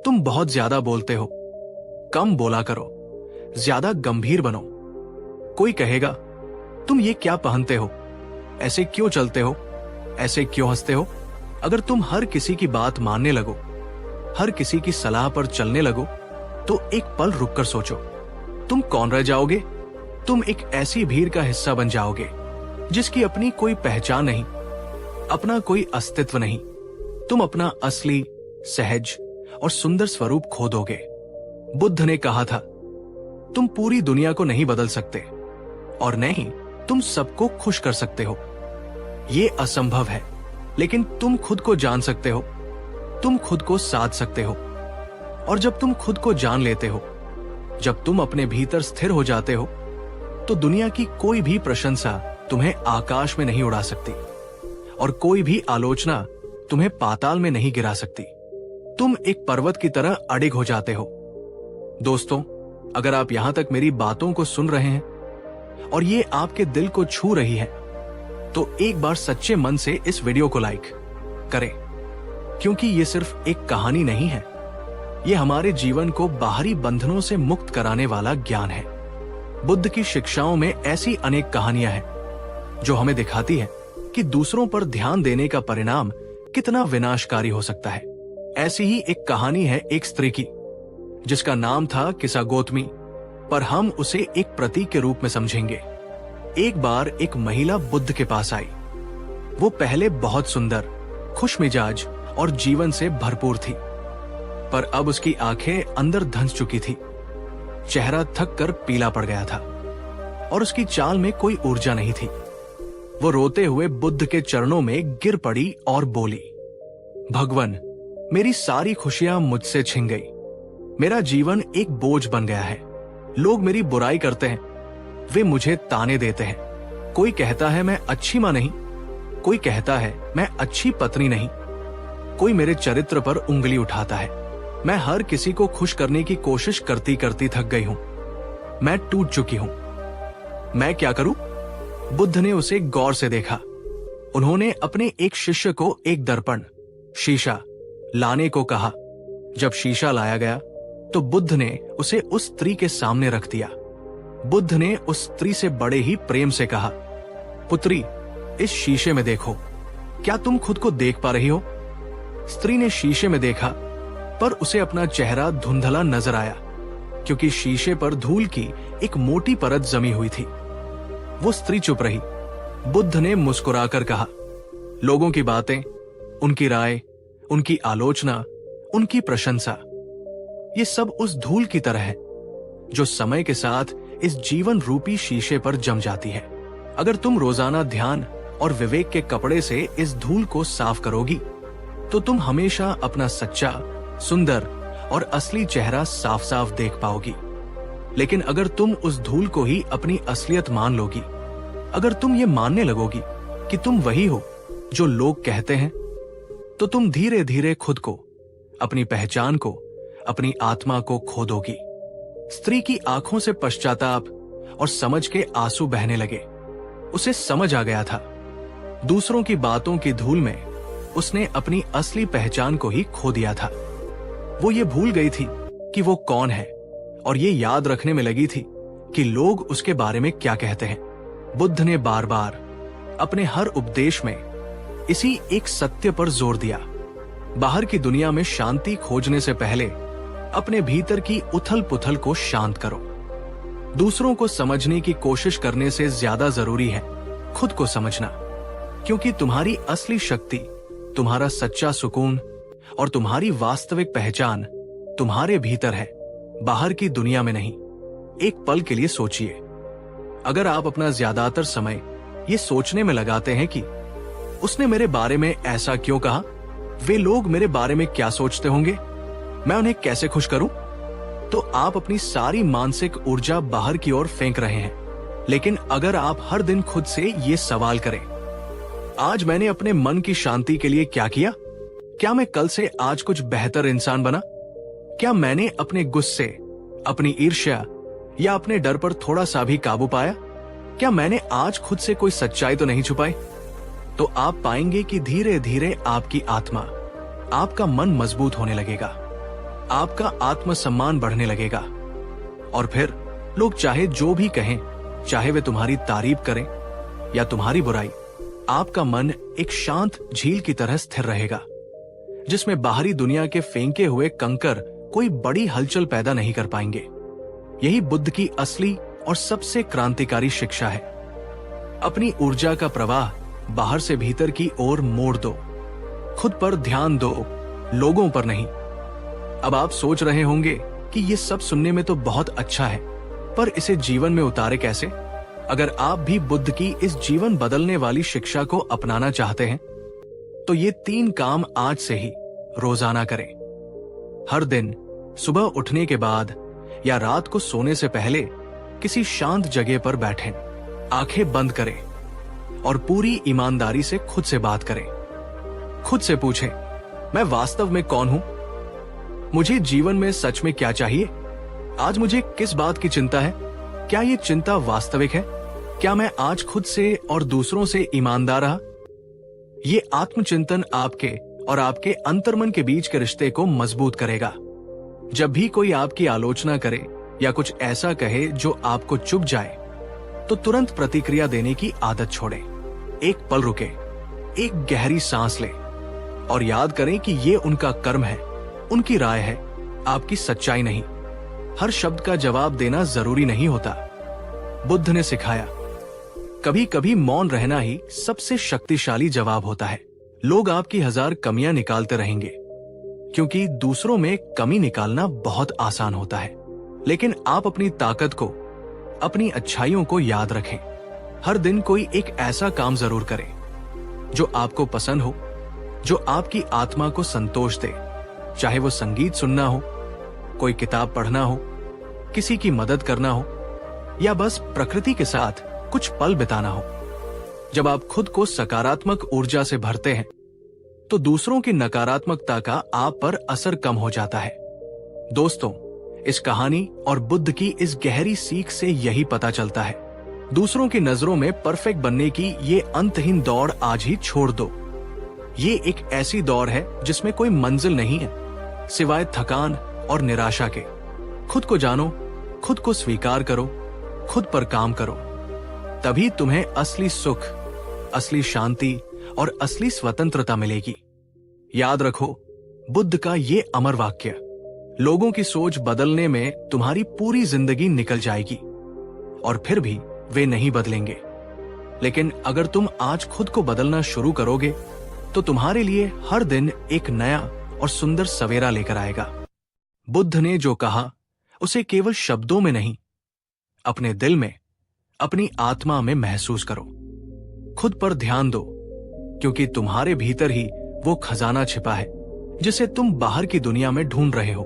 S1: तुम बहुत ज्यादा बोलते हो, कम बोला करो, ज्यादा गंभीर बनो। कोई कहेगा, तुम ये क्या पहनते हो, ऐसे क्यों चलते हो, ऐसे क्यों हंसते हो? अगर तुम हर किसी की बात मानने लगो, हर किसी की सलाह पर चलने लगो, तो एक पल रुककर सोचो, तुम कौन रह जाओगे? तुम एक ऐसी भीड़ का हिस्सा बन जाओगे जिसकी अपनी कोई पहचान नहीं, अपना कोई अस्तित्व नहीं। तुम अपना असली, सहज और सुंदर स्वरूप खो दोगे। बुद्ध ने कहा था, तुम पूरी दुनिया को नहीं बदल सकते और न ही तुम सबको खुश कर सकते हो। ये असंभव है, लेकिन तुम खुद को जान सकते हो, तुम खुद को साध सकते हो। और जब तुम खुद को जान लेते हो, जब तुम अपने भीतर स्थिर हो जाते हो, तो दुनिया की कोई भी प्रशंसा तुम्हें आकाश में नहीं उड़ा सकती और कोई भी आलोचना तुम्हें पाताल में नहीं गिरा सकती। तुम एक पर्वत की तरह अडिग हो जाते हो। दोस्तों, अगर आप यहां तक मेरी बातों को सुन रहे हैं और ये आपके दिल को छू रही है, तो एक बार सच्चे मन से इस वीडियो को लाइक करें, क्योंकि ये सिर्फ एक कहानी नहीं है, ये हमारे जीवन को बाहरी बंधनों से मुक्त कराने वाला ज्ञान है। बुद्ध की शिक्षाओं में ऐसी अनेक कहानियां हैं जो हमें दिखाती है कि दूसरों पर ध्यान देने का परिणाम कितना विनाशकारी हो सकता है। ऐसी ही एक कहानी है एक स्त्री की, जिसका नाम था किसा गौतमी, पर हम उसे एक प्रतीक के रूप में समझेंगे। एक बार एक महिला बुद्ध के पास आई। वो पहले बहुत सुंदर, खुशमिजाज और जीवन से भरपूर थी, पर अब उसकी आंखें अंदर धंस चुकी थी। चेहरा थक कर पीला पड़ गया था और उसकी चाल में कोई ऊर्जा नहीं थी। वो रोते हुए बुद्ध के चरणों में गिर पड़ी और बोली, भगवान, मेरी सारी खुशियां मुझसे छिन गई। मेरा जीवन एक बोझ बन गया है। लोग मेरी बुराई करते हैं, वे मुझे ताने देते हैं। कोई कहता है मैं अच्छी मां नहीं, कोई कहता है मैं अच्छी पत्नी नहीं, कोई मेरे चरित्र पर उंगली उठाता है। मैं हर किसी को खुश करने की कोशिश करती करती थक गई हूं। मैं टूट चुकी हूं। मैं क्या करूं? बुद्ध ने उसे गौर से देखा। उन्होंने अपने एक शिष्य को एक दर्पण, शीशा लाने को कहा। जब शीशा लाया गया तो बुद्ध ने उसे उस स्त्री के सामने रख दिया। बुद्ध ने उस स्त्री से बड़े ही प्रेम से कहा, पुत्री, इस शीशे में देखो, क्या तुम खुद को देख पा रही हो? स्त्री ने शीशे में देखा, पर उसे अपना चेहरा धुंधला नजर आया, क्योंकि शीशे पर धूल की एक मोटी परत जमी हुई थी। वो स्त्री चुप रही बुद्ध ने मुस्कुराकर कहा, लोगों की बातें, उनकी राय, उनकी आलोचना, उनकी प्रशंसा, ये सब उस धूल की तरह है जो समय के साथ इस जीवन रूपी शीशे पर जम जाती है। अगर तुम रोजाना ध्यान और विवेक के कपड़े से इस धूल को साफ करोगी तो तुम हमेशा अपना सच्चा, सुंदर और असली चेहरा साफ साफ देख पाओगी। लेकिन अगर तुम उस धूल को ही अपनी असलियत मान लोगी, अगर तुम ये मानने लगोगी कि तुम वही हो जो लोग कहते हैं, तो तुम धीरे धीरे खुद को, अपनी पहचान को, अपनी आत्मा को खो दोगी। स्त्री की आंखों से पश्चाताप और समझ के आंसू बहने लगे। उसे समझ आ गया था, दूसरों की बातों की धूल में उसने अपनी असली पहचान को ही खो दिया था। वो ये भूल गई थी कि वो कौन है और ये याद रखने में लगी थी कि लोग उसके बारे में क्या कहते हैं। बुद्ध ने बार बार अपने हर उपदेश में इसी एक सत्य पर जोर दिया, बाहर की दुनिया में शांति खोजने से पहले अपने भीतर की उथल पुथल को शांत करो। दूसरों को समझने की कोशिश करने से ज्यादा जरूरी है खुद को समझना, क्योंकि तुम्हारी असली शक्ति, तुम्हारा सच्चा सुकून और तुम्हारी वास्तविक पहचान तुम्हारे भीतर है, बाहर की दुनिया में नहीं। एक पल के लिए सोचिए, अगर आप अपना ज्यादातर समय ये सोचने में लगाते हैं कि उसने मेरे बारे में ऐसा क्यों कहा, वे लोग मेरे बारे में क्या सोचते होंगे, मैं उन्हें कैसे खुश करूं, तो आप अपनी सारी मानसिक ऊर्जा बाहर की ओर फेंक रहे हैं। लेकिन अगर आप हर दिन खुद से ये सवाल करें, आज मैंने अपने मन की शांति के लिए क्या किया? क्या मैं कल से आज कुछ बेहतर इंसान बना? क्या मैंने अपने गुस्से, अपनी ईर्ष्या या अपने डर पर थोड़ा सा भी काबू पाया? क्या मैंने आज खुद से कोई सच्चाई तो नहीं छुपाई? तो आप पाएंगे कि धीरे धीरे आपकी आत्मा, आपका मन मजबूत होने लगेगा, आपका आत्मसम्मान बढ़ने लगेगा। और फिर लोग चाहे जो भी कहें, चाहे वे तुम्हारी तारीफ करें या तुम्हारी बुराई, आपका मन एक शांत झील की तरह स्थिर रहेगा, जिसमें बाहरी दुनिया के फेंके हुए कंकर कोई बड़ी हलचल पैदा नहीं कर पाएंगे। यही बुद्ध की असली और सबसे क्रांतिकारी शिक्षा है। अपनी ऊर्जा का प्रवाह बाहर से भीतर की ओर मोड़ दो, खुद पर ध्यान दो, लोगों पर नहीं। अब आप सोच रहे होंगे कि ये सब सुनने में तो बहुत अच्छा है, पर इसे जीवन में उतारे कैसे? अगर आप भी बुद्ध की इस जीवन बदलने वाली शिक्षा को अपनाना चाहते हैं, तो ये 3 काम आज से ही रोजाना करें। हर दिन सुबह उठने के बाद या रात को सोने से पहले किसी शांत जगह पर बैठें, आंखें बंद करें और पूरी ईमानदारी से खुद से बात करें। खुद से पूछें, मैं वास्तव में कौन हूं? मुझे जीवन में सच में क्या चाहिए? आज मुझे किस बात की चिंता है? क्या ये चिंता वास्तविक है? क्या मैं आज खुद से और दूसरों से ईमानदार रहा? ये आत्मचिंतन आपके और आपके अंतर्मन के बीच के रिश्ते को मजबूत करेगा। जब भी कोई आपकी आलोचना करे या कुछ ऐसा कहे जो आपको चुभ जाए, तो तुरंत प्रतिक्रिया देने की आदत छोड़ें। एक पल रुके, एक गहरी सांस लें और याद करें कि ये उनका कर्म है, उनकी राय है, आपकी सच्चाई नहीं। हर शब्द का जवाब देना जरूरी नहीं होता। बुद्ध ने सिखाया, कभी कभी मौन रहना ही सबसे शक्तिशाली जवाब होता है। लोग आपकी 1000 कमियां निकालते रहेंगे, क्योंकि दूसरों में कमी निकालना बहुत आसान होता है। लेकिन आप अपनी ताकत को, अपनी अच्छाइयों को याद रखें। हर दिन कोई एक ऐसा काम जरूर करें जो आपको पसंद हो, जो आपकी आत्मा को संतोष दे। चाहे वो संगीत सुनना हो, कोई किताब पढ़ना हो, किसी की मदद करना हो या बस प्रकृति के साथ कुछ पल बिताना हो। जब आप खुद को सकारात्मक ऊर्जा से भरते हैं, तो दूसरों की नकारात्मकता का आप पर असर कम हो जाता है। दोस्तों, इस कहानी और बुद्ध की इस गहरी सीख से यही पता चलता है, दूसरों की नजरों में परफेक्ट बनने की ये अंतहीन दौड़ आज ही छोड़ दो। ये एक ऐसी दौड़ है जिसमें कोई मंजिल नहीं है सिवाय थकान और निराशा के। खुद को जानो, खुद को स्वीकार करो, खुद पर काम करो, तभी तुम्हें असली सुख, असली शांति और असली स्वतंत्रता मिलेगी। याद रखो बुद्ध का ये अमर वाक्य, लोगों की सोच बदलने में तुम्हारी पूरी जिंदगी निकल जाएगी और फिर भी वे नहीं बदलेंगे। लेकिन अगर तुम आज खुद को बदलना शुरू करोगे तो तुम्हारे लिए हर दिन एक नया और सुंदर सवेरा लेकर आएगा। बुद्ध ने जो कहा उसे केवल शब्दों में नहीं, अपने दिल में, अपनी आत्मा में महसूस करो। खुद पर ध्यान दो, क्योंकि तुम्हारे भीतर ही वो खजाना छिपा है जिसे तुम बाहर की दुनिया में ढूंढ रहे हो।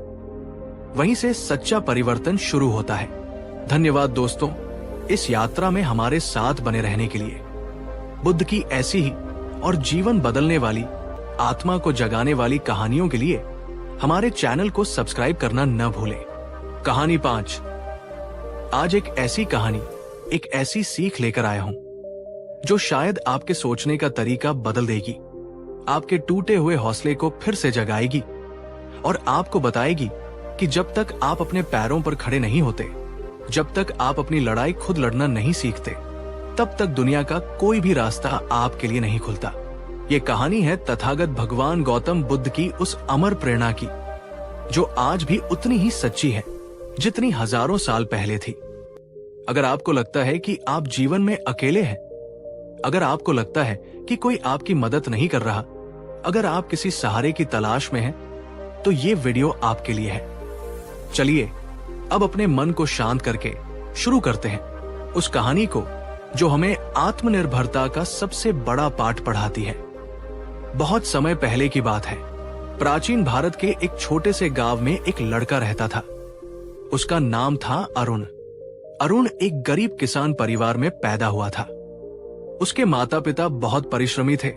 S1: वहीं से सच्चा परिवर्तन शुरू होता है। धन्यवाद दोस्तों, इस यात्रा में हमारे साथ बने रहने के लिए। बुद्ध की ऐसी ही और जीवन बदलने वाली, आत्मा को जगाने वाली कहानियों के लिए हमारे चैनल को सब्सक्राइब करना न भूलें। कहानी 5। आज एक ऐसी कहानी, एक ऐसी सीख लेकर आया हूं जो शायद आपके सोचने का तरीका बदल देगी, आपके टूटे हुए हौसले को फिर से जगाएगी और आपको बताएगी कि जब तक आप अपने पैरों पर खड़े नहीं होते, जब तक आप अपनी लड़ाई खुद लड़ना नहीं सीखते, तब तक दुनिया का कोई भी रास्ता आपके लिए नहीं खुलता। ये कहानी है तथागत भगवान गौतम बुद्ध की उस अमर प्रेरणा की, जो आज भी उतनी ही सच्ची है जितनी हजारों साल पहले थी। अगर आपको लगता है कि आप जीवन में अकेले हैं, अगर आपको लगता है कि कोई आपकी मदद नहीं कर रहा, अगर आप किसी सहारे की तलाश में हैं, तो ये वीडियो आपके लिए है। चलिए अब अपने मन को शांत करके शुरू करते हैं उस कहानी को जो हमें आत्मनिर्भरता का सबसे बड़ा पाठ पढ़ाती है। बहुत समय पहले की बात है। प्राचीन भारत के एक छोटे से गांव में एक लड़का रहता था। उसका नाम था अरुण। अरुण एक गरीब किसान परिवार में पैदा हुआ था। उसके माता पिता बहुत परिश्रमी थे,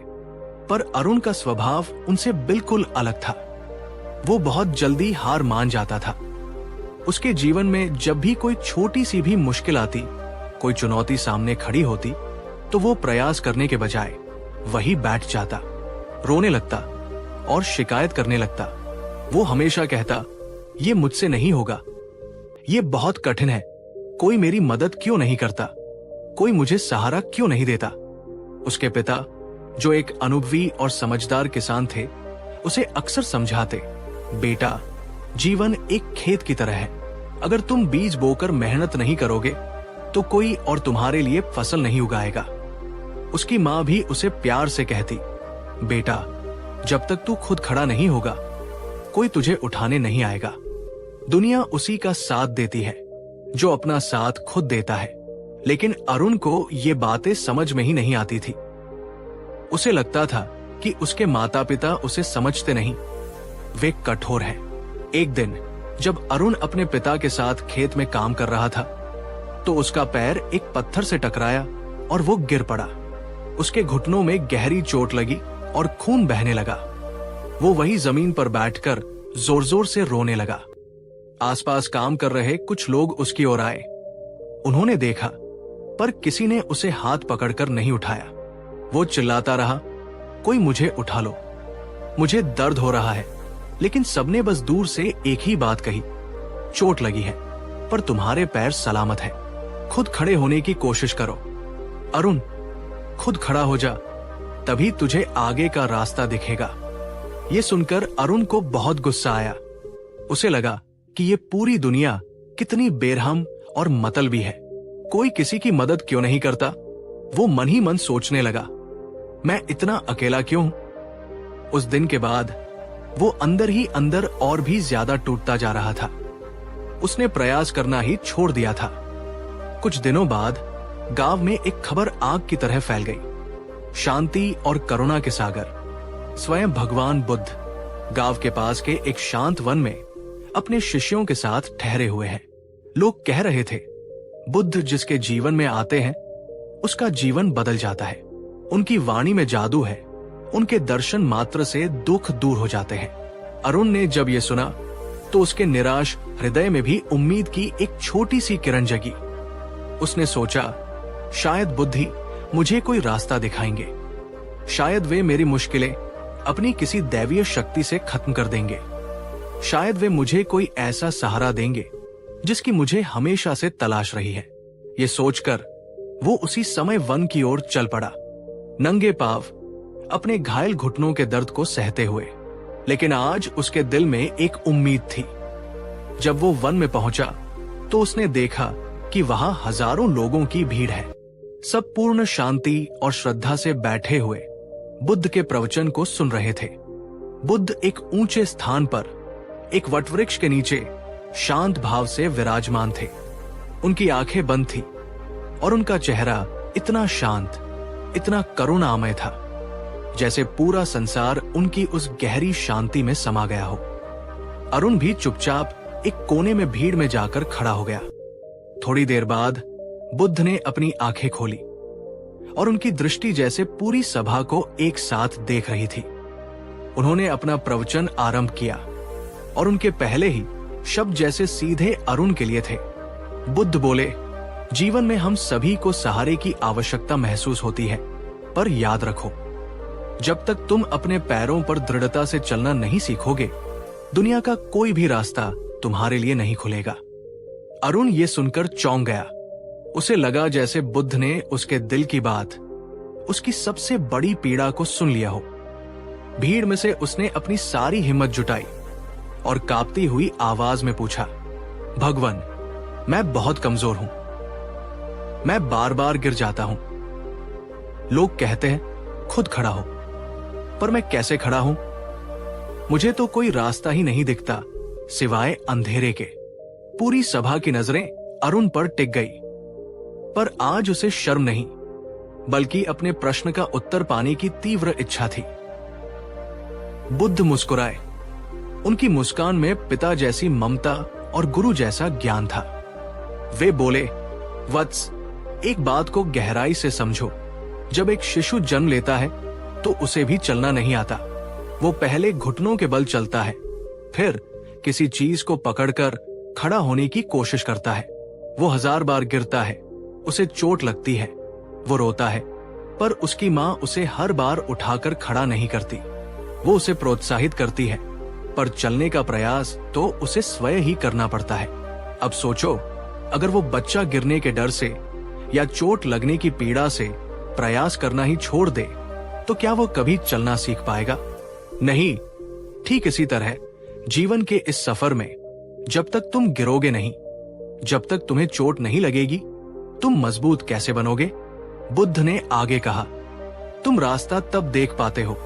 S1: पर अरुण का स्वभाव उनसे बिल्कुल अलग था। वो बहुत जल्दी हार मान जाता था। उसके जीवन में जब भी कोई छोटी सी भी मुश्किल आती, कोई चुनौती सामने खड़ी होती, तो वो प्रयास करने के बजाय वहीं बैठ जाता, रोने लगता और शिकायत करने लगता। वो हमेशा कहता, ये मुझसे नहीं होगा, ये बहुत कठिन है, कोई मेरी मदद क्यों नहीं करता, कोई मुझे सहारा क्यों नहीं देता। उसके पिता, जो एक अनुभवी और समझदार किसान थे, उसे अक्सर समझाते, बेटा, जीवन एक खेत की तरह है। अगर तुम बीज बोकर मेहनत नहीं करोगे तो कोई और तुम्हारे लिए फसल नहीं उगाएगा। उसकी माँ भी उसे प्यार से कहती, बेटा, जब तक तू खुद खड़ा नहीं होगा, कोई तुझे उठाने नहीं आएगा। दुनिया उसी का साथ देती है जो अपना साथ खुद देता है। लेकिन अरुण को ये बातें समझ में ही नहीं आती थी। उसे लगता था कि उसके माता पिता उसे समझते नहीं, वे कठोर हैं। एक दिन जब अरुण अपने पिता के साथ खेत में काम कर रहा था, तो उसका पैर एक पत्थर से टकराया और वो गिर पड़ा। उसके घुटनों में गहरी चोट लगी और खून बहने लगा। वो वही जमीन पर बैठकर जोर जोर से रोने लगा। आसपास काम कर रहे कुछ लोग उसकी ओर आए। उन्होंने देखा, पर किसी ने उसे हाथ पकड़कर नहीं उठाया। वो चिल्लाता रहा, कोई मुझे उठा लो, मुझे दर्द हो रहा है। लेकिन सबने बस दूर से एक ही बात कही, चोट लगी है, पर तुम्हारे पैर सलामत है, खुद खड़े होने की कोशिश करो। अरुण, खुद खड़ा हो जा, तभी तुझे आगे का रास्ता दिखेगा। ये सुनकर अरुण को बहुत गुस्सा आया। उसे लगा कि ये पूरी दुनिया कितनी बेरहम और मतलबी है, कोई किसी की मदद क्यों नहीं करता। वो मन ही मन सोचने लगा, मैं इतना अकेला क्यों। उस दिन के बाद वो अंदर ही अंदर और भी ज्यादा टूटता जा रहा था। उसने प्रयास करना ही छोड़ दिया था। कुछ दिनों बाद गांव में एक खबर आग की तरह फैल गई। शांति और करुणा के सागर स्वयं भगवान बुद्ध गांव के पास के एक शांत वन में अपने शिष्यों के साथ ठहरे हुए हैं। लोग कह रहे थे, बुद्ध जिसके जीवन में आते हैं उसका जीवन बदल जाता है। उनकी वाणी में जादू है, उनके दर्शन मात्र से दुख दूर हो जाते हैं। अरुण ने जब ये सुना तो उसके निराश हृदय में भी उम्मीद की एक छोटी सी किरण जगी। उसने सोचा, शायद बुद्ध ही मुझे कोई रास्ता दिखाएंगे, शायद वे मेरी मुश्किलें अपनी किसी दैवीय शक्ति से खत्म कर देंगे, शायद वे मुझे कोई ऐसा सहारा देंगे जिसकी मुझे हमेशा से तलाश रही है। ये सोचकर वो उसी समय वन की ओर चल पड़ा, नंगे पांव, अपने घायल घुटनों के दर्द को सहते हुए। लेकिन आज उसके दिल में एक उम्मीद थी। जब वो वन में पहुंचा तो उसने देखा कि वहां हजारों लोगों की भीड़ है। सब पूर्ण शांति और श्रद्धा से बैठे हुए बुद्ध के प्रवचन को सुन रहे थे। बुद्ध एक ऊंचे स्थान पर एक वटवृक्ष के नीचे शांत भाव से विराजमान थे। उनकी आंखें बंद थी और उनका चेहरा इतना शांत, इतना करुणामय था, जैसे पूरा संसार उनकी उस गहरी शांति में समा गया हो। अरुण भी चुपचाप एक कोने में भीड़ में जाकर खड़ा हो गया। थोड़ी देर बाद बुद्ध ने अपनी आंखें खोली और उनकी दृष्टि जैसे पूरी सभा को एक साथ देख रही थी। उन्होंने अपना प्रवचन आरंभ किया और उनके पहले ही शब्द जैसे सीधे अरुण के लिए थे। बुद्ध बोले, जीवन में हम सभी को सहारे की आवश्यकता महसूस होती है, पर याद रखो, जब तक तुम अपने पैरों पर दृढ़ता से चलना नहीं सीखोगे, दुनिया का कोई भी रास्ता तुम्हारे लिए नहीं खुलेगा। अरुण ये सुनकर चौंक गया। उसे लगा जैसे बुद्ध ने उसके दिल की बात, उसकी सबसे बड़ी पीड़ा को सुन लिया हो। भीड़ में से उसने अपनी सारी हिम्मत जुटाई और कांपती हुई आवाज में पूछा, भगवान, मैं बहुत कमजोर हूं, मैं बार बार गिर जाता हूं। लोग कहते हैं खुद खड़ा हो, पर मैं कैसे खड़ा हूं? मुझे तो कोई रास्ता ही नहीं दिखता सिवाय अंधेरे के। पूरी सभा की नजरें अरुण पर टिक गई, पर आज उसे शर्म नहीं, बल्कि अपने प्रश्न का उत्तर पाने की तीव्र इच्छा थी। बुद्ध मुस्कुराए। उनकी मुस्कान में पिता जैसी ममता और गुरु जैसा ज्ञान था। वे बोले, वत्स, एक बात को गहराई से समझो। जब एक शिशु जन्म लेता है तो उसे भी चलना नहीं आता। वो पहले घुटनों के बल चलता है, फिर किसी चीज को पकड़कर खड़ा होने की कोशिश करता है। वो 1000 बार गिरता है, उसे चोट लगती है, वो रोता है, पर उसकी माँ उसे हर बार उठाकर खड़ा नहीं करती। वो उसे प्रोत्साहित करती है, पर चलने का प्रयास तो उसे स्वयं ही करना पड़ता है। अब सोचो, अगर वो बच्चा गिरने के डर से या चोट लगने की पीड़ा से प्रयास करना ही छोड़ दे, तो क्या वो कभी चलना सीख पाएगा? नहीं। ठीक इसी तरह जीवन के इस सफर में जब तक तुम गिरोगे नहीं, जब तक तुम्हें चोट नहीं लगेगी, तुम मजबूत कैसे बनोगे? बुद्ध ने आगे कहा, तुम रास्ता तब देख पाते हो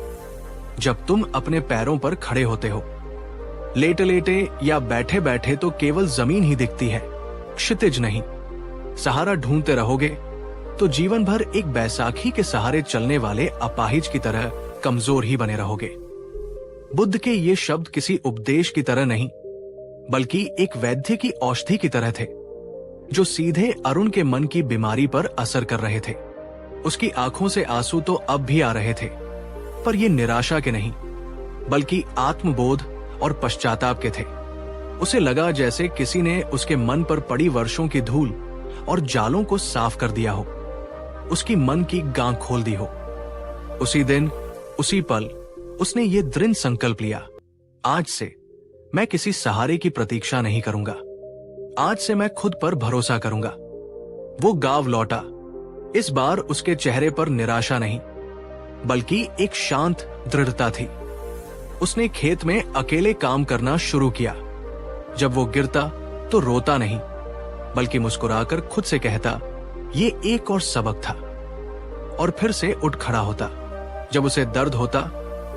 S1: जब तुम अपने पैरों पर खड़े होते हो। लेटे लेटे या बैठे बैठे तो केवल जमीन ही दिखती है, क्षितिज नहीं। सहारा ढूंढते रहोगे तो जीवन भर एक बैसाखी के सहारे चलने वाले अपाहिज की तरह कमजोर ही बने रहोगे। बुद्ध के ये शब्द किसी उपदेश की तरह नहीं, बल्कि एक वैद्य की औषधि की तरह थे, जो सीधे अरुण के मन की बीमारी पर असर कर रहे थे। उसकी आंखों से आंसू तो अब भी आ रहे थे, पर ये निराशा के नहीं, बल्कि आत्मबोध और पश्चाताप के थे। उसे लगा जैसे किसी ने उसके मन पर पड़ी वर्षों की धूल और जालों को साफ कर दिया हो, उसकी मन की गांठ खोल दी हो। उसी दिन, उसी पल उसने ये दृढ़ संकल्प लिया, आज से मैं किसी सहारे की प्रतीक्षा नहीं करूंगा। आज से मैं खुद पर भरोसा करूंगा। वो गांव लौटा। इस बार उसके चेहरे पर निराशा नहीं, बल्कि एक शांत दृढ़ता थी। उसने खेत में अकेले काम करना शुरू किया। जब वो गिरता तो रोता नहीं, बल्कि मुस्कुराकर खुद से कहता, ये एक और सबक था, और फिर से उठ खड़ा होता। जब उसे दर्द होता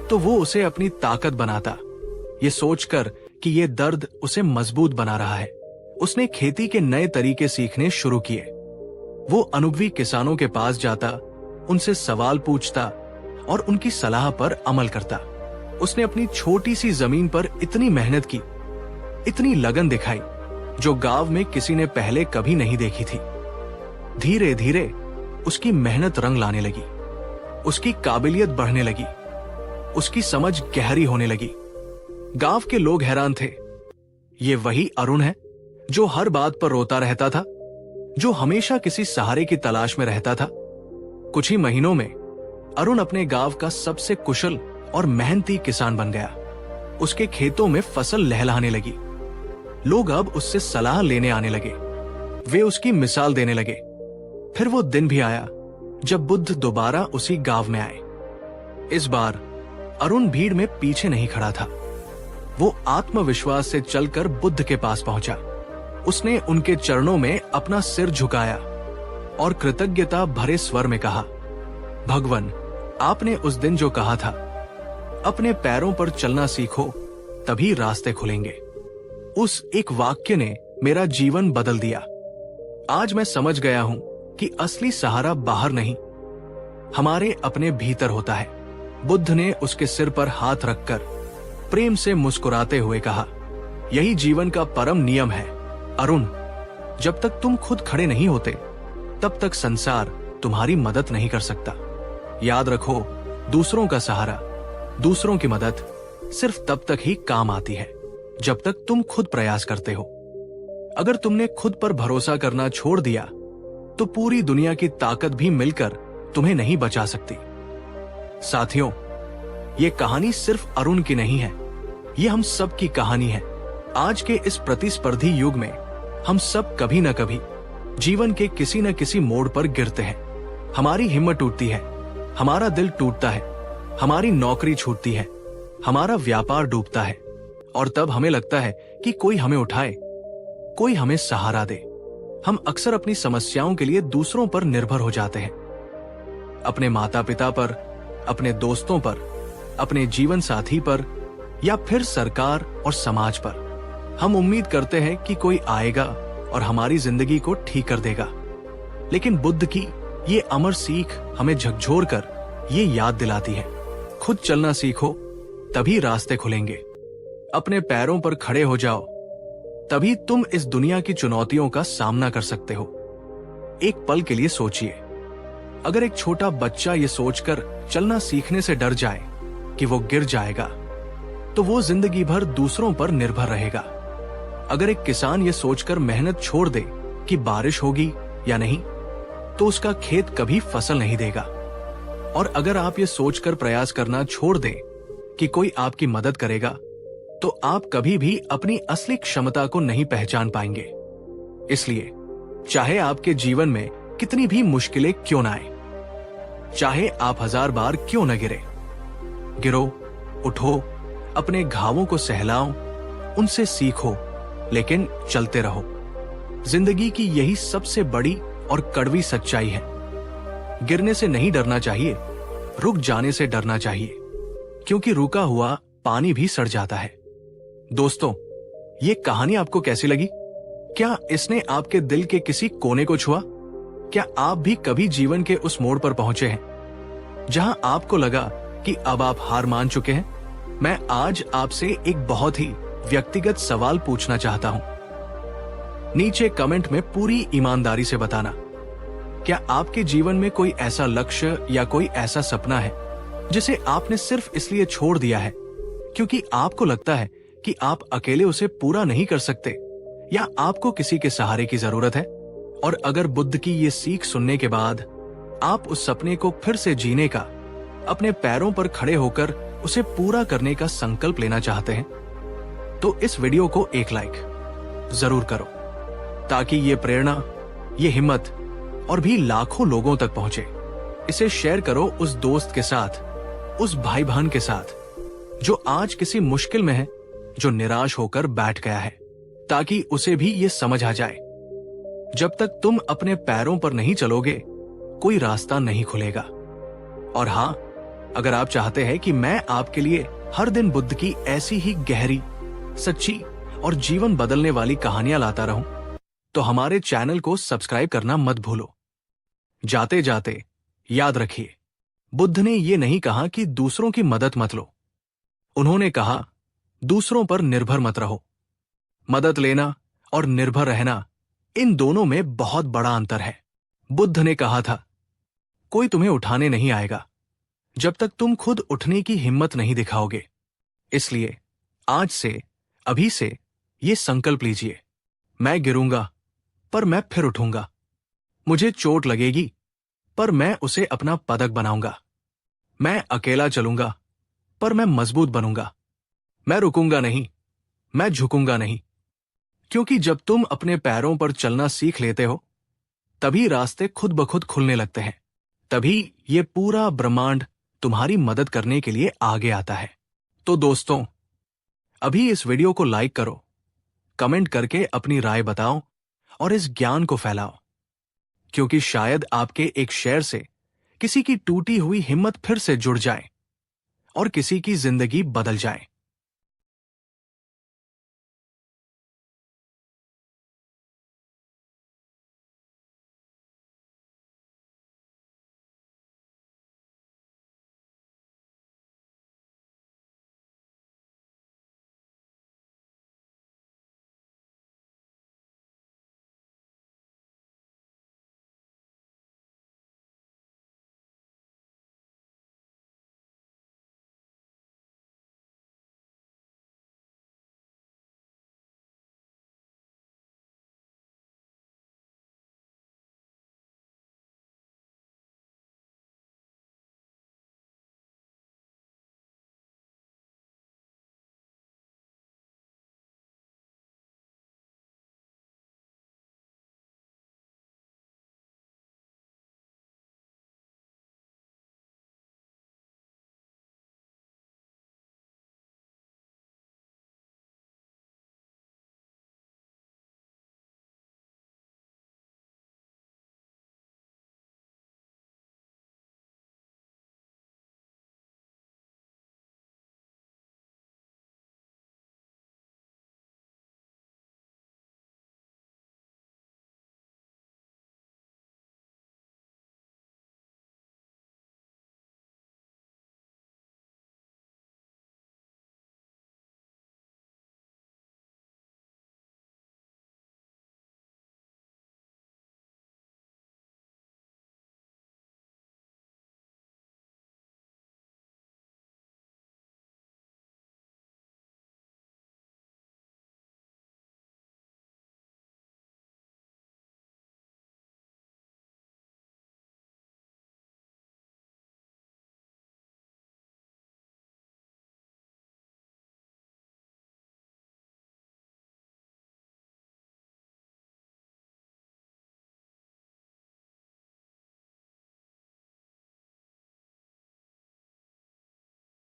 S1: तो वो उसे अपनी ताकत बनाता, ये सोचकर कि ये दर्द उसे मजबूत बना रहा है। उसने खेती के नए तरीके सीखने शुरू किए। वो अनुभवी किसानों के पास जाता, उनसे सवाल पूछता और उनकी सलाह पर अमल करता। उसने अपनी छोटी सी जमीन पर इतनी मेहनत की, इतनी लगन दिखाई, जो गांव में किसी ने पहले कभी नहीं देखी थी। धीरे धीरे उसकी मेहनत रंग लाने लगी, उसकी काबिलियत बढ़ने लगी, उसकी समझ गहरी होने लगी। गांव के लोग हैरान थे, ये वही अरुण है जो हर बात पर रोता रहता था, जो हमेशा किसी सहारे की तलाश में रहता था। कुछ ही महीनों में अरुण अपने गांव का सबसे कुशल और मेहनती किसान बन गया। उसके खेतों में फसल लहलहाने लगी। लोग अब उससे सलाह लेने आने लगे। वे उसकी मिसाल देने लगे। फिर वो दिन भी आया जब बुद्ध दोबारा उसी गांव में आए। इस बार अरुण भीड़ में पीछे नहीं खड़ा था। वो आत्मविश्वास से चलकर बुद्ध के पास पहुंचा। उसने उनके चरणों में अपना सिर झुकाया और कृतज्ञता भरे स्वर में कहा, भगवान, आपने उस दिन जो कहा था, अपने पैरों पर चलना सीखो तभी रास्ते खुलेंगे, उस एक वाक्य ने मेरा जीवन बदल दिया। आज मैं समझ गया हूं कि असली सहारा बाहर नहीं, हमारे अपने भीतर होता है। बुद्ध ने उसके सिर पर हाथ रखकर प्रेम से मुस्कुराते हुए कहा, यही जीवन का परम नियम है अरुण। जब तक तुम खुद खड़े नहीं होते तब तक संसार तुम्हारी मदद नहीं कर सकता। याद रखो, दूसरों का सहारा, दूसरों की मदद सिर्फ तब तक ही काम आती है जब तक तुम खुद प्रयास करते हो। अगर तुमने खुद पर भरोसा करना छोड़ दिया तो पूरी दुनिया की ताकत भी मिलकर तुम्हें नहीं बचा सकती। साथियों, ये कहानी सिर्फ अरुण की नहीं है, ये हम सब की कहानी है। आज के इस प्रतिस्पर्धी युग में हम सब कभी न कभी जीवन के किसी न किसी मोड़ पर गिरते हैं। हमारी हिम्मत टूटती है, हमारा दिल टूटता है, हमारी नौकरी छूटती है, हमारा व्यापार डूबता है, और तब हमें लगता है कि कोई हमें उठाए, कोई हमें सहारा दे। हम अक्सर अपनी समस्याओं के लिए दूसरों पर निर्भर हो जाते हैं, अपने माता पिता पर, अपने दोस्तों पर, अपने जीवन साथी पर, या फिर सरकार और समाज पर। हम उम्मीद करते हैं कि कोई आएगा और हमारी जिंदगी को ठीक कर देगा। लेकिन बुद्ध की ये अमर सीख हमें झकझोर कर ये याद दिलाती है, खुद चलना सीखो तभी रास्ते खुलेंगे। अपने पैरों पर खड़े हो जाओ, तभी तुम इस दुनिया की चुनौतियों का सामना कर सकते हो। एक पल के लिए सोचिए, अगर एक छोटा बच्चा ये सोचकर चलना सीखने से डर जाए कि वो गिर जाएगा, तो वो जिंदगी भर दूसरों पर निर्भर रहेगा। अगर एक किसान ये सोचकर मेहनत छोड़ दे कि बारिश होगी या नहीं, तो उसका खेत कभी फसल नहीं देगा। और अगर आप ये सोचकर प्रयास करना छोड़ दें कि कोई आपकी मदद करेगा, तो आप कभी भी अपनी असली क्षमता को नहीं पहचान पाएंगे। इसलिए चाहे आपके जीवन में कितनी भी मुश्किलें क्यों ना आए, चाहे आप 1000 बार क्यों न गिरो, उठो, अपने घावों को सहलाओ, उनसे सीखो, लेकिन चलते रहो। जिंदगी की यही सबसे बड़ी और कड़वी सच्चाई है। गिरने से नहीं डरना चाहिए, रुक जाने से डरना चाहिए, क्योंकि रुका हुआ पानी भी सड़ जाता है। दोस्तों, ये कहानी आपको कैसी लगी? क्या इसने आपके दिल के किसी कोने को छुआ? क्या आप भी कभी जीवन के उस मोड़ पर पहुंचे हैं जहां आपको लगा कि अब आप हार मान चुके हैं? मैं आज आपसे एक बहुत ही व्यक्तिगत सवाल पूछना चाहता हूं। नीचे कमेंट में पूरी ईमानदारी से बताना, क्या आपके जीवन में कोई ऐसा लक्ष्य या कोई ऐसा सपना है जिसे आपने सिर्फ इसलिए छोड़ दिया है क्योंकि आपको लगता है कि आप अकेले उसे पूरा नहीं कर सकते, या आपको किसी के सहारे की जरूरत है? और अगर बुद्ध की ये सीख सुनने के बाद आप उस सपने को फिर से जीने का, अपने पैरों पर खड़े होकर उसे पूरा करने का संकल्प लेना चाहते हैं, तो इस वीडियो को एक लाइक जरूर करो, ताकि ये प्रेरणा, ये हिम्मत और भी लाखों लोगों तक पहुंचे। इसे शेयर करो उस दोस्त के साथ, उस भाई बहन के साथ जो आज किसी मुश्किल में है, जो निराश होकर बैठ गया है, ताकि उसे भी ये समझ आ जाए, जब तक तुम अपने पैरों पर नहीं चलोगे कोई रास्ता नहीं खुलेगा। और हां, अगर आप चाहते हैं कि मैं आपके लिए हर दिन बुद्ध की ऐसी ही गहरी, सच्ची और जीवन बदलने वाली कहानियां लाता रहूं, तो हमारे चैनल को सब्सक्राइब करना मत भूलो। जाते जाते याद रखिए, बुद्ध ने ये नहीं कहा कि दूसरों की मदद मत लो, उन्होंने कहा दूसरों पर निर्भर मत रहो। मदद लेना और निर्भर रहना, इन दोनों में बहुत बड़ा अंतर है। बुद्ध ने कहा था, कोई तुम्हें उठाने नहीं आएगा जब तक तुम खुद उठने की हिम्मत नहीं दिखाओगे। इसलिए आज से, अभी से ये संकल्प लीजिए, मैं गिरूंगा पर मैं फिर उठूंगा, मुझे चोट लगेगी पर मैं उसे अपना पदक बनाऊंगा, मैं अकेला चलूंगा पर मैं मजबूत बनूंगा, मैं रुकूंगा नहीं, मैं झुकूंगा नहीं। क्योंकि जब तुम अपने पैरों पर चलना सीख लेते हो, तभी रास्ते खुद ब खुद खुलने लगते हैं, तभी ये पूरा ब्रह्मांड तुम्हारी मदद करने के लिए आगे आता है। तो दोस्तों, अभी इस वीडियो को लाइक करो, कमेंट करके अपनी राय बताओ और इस ज्ञान को फैलाओ, क्योंकि शायद आपके एक शेयर से किसी की टूटी हुई हिम्मत फिर से जुड़ जाए और किसी की जिंदगी बदल जाए।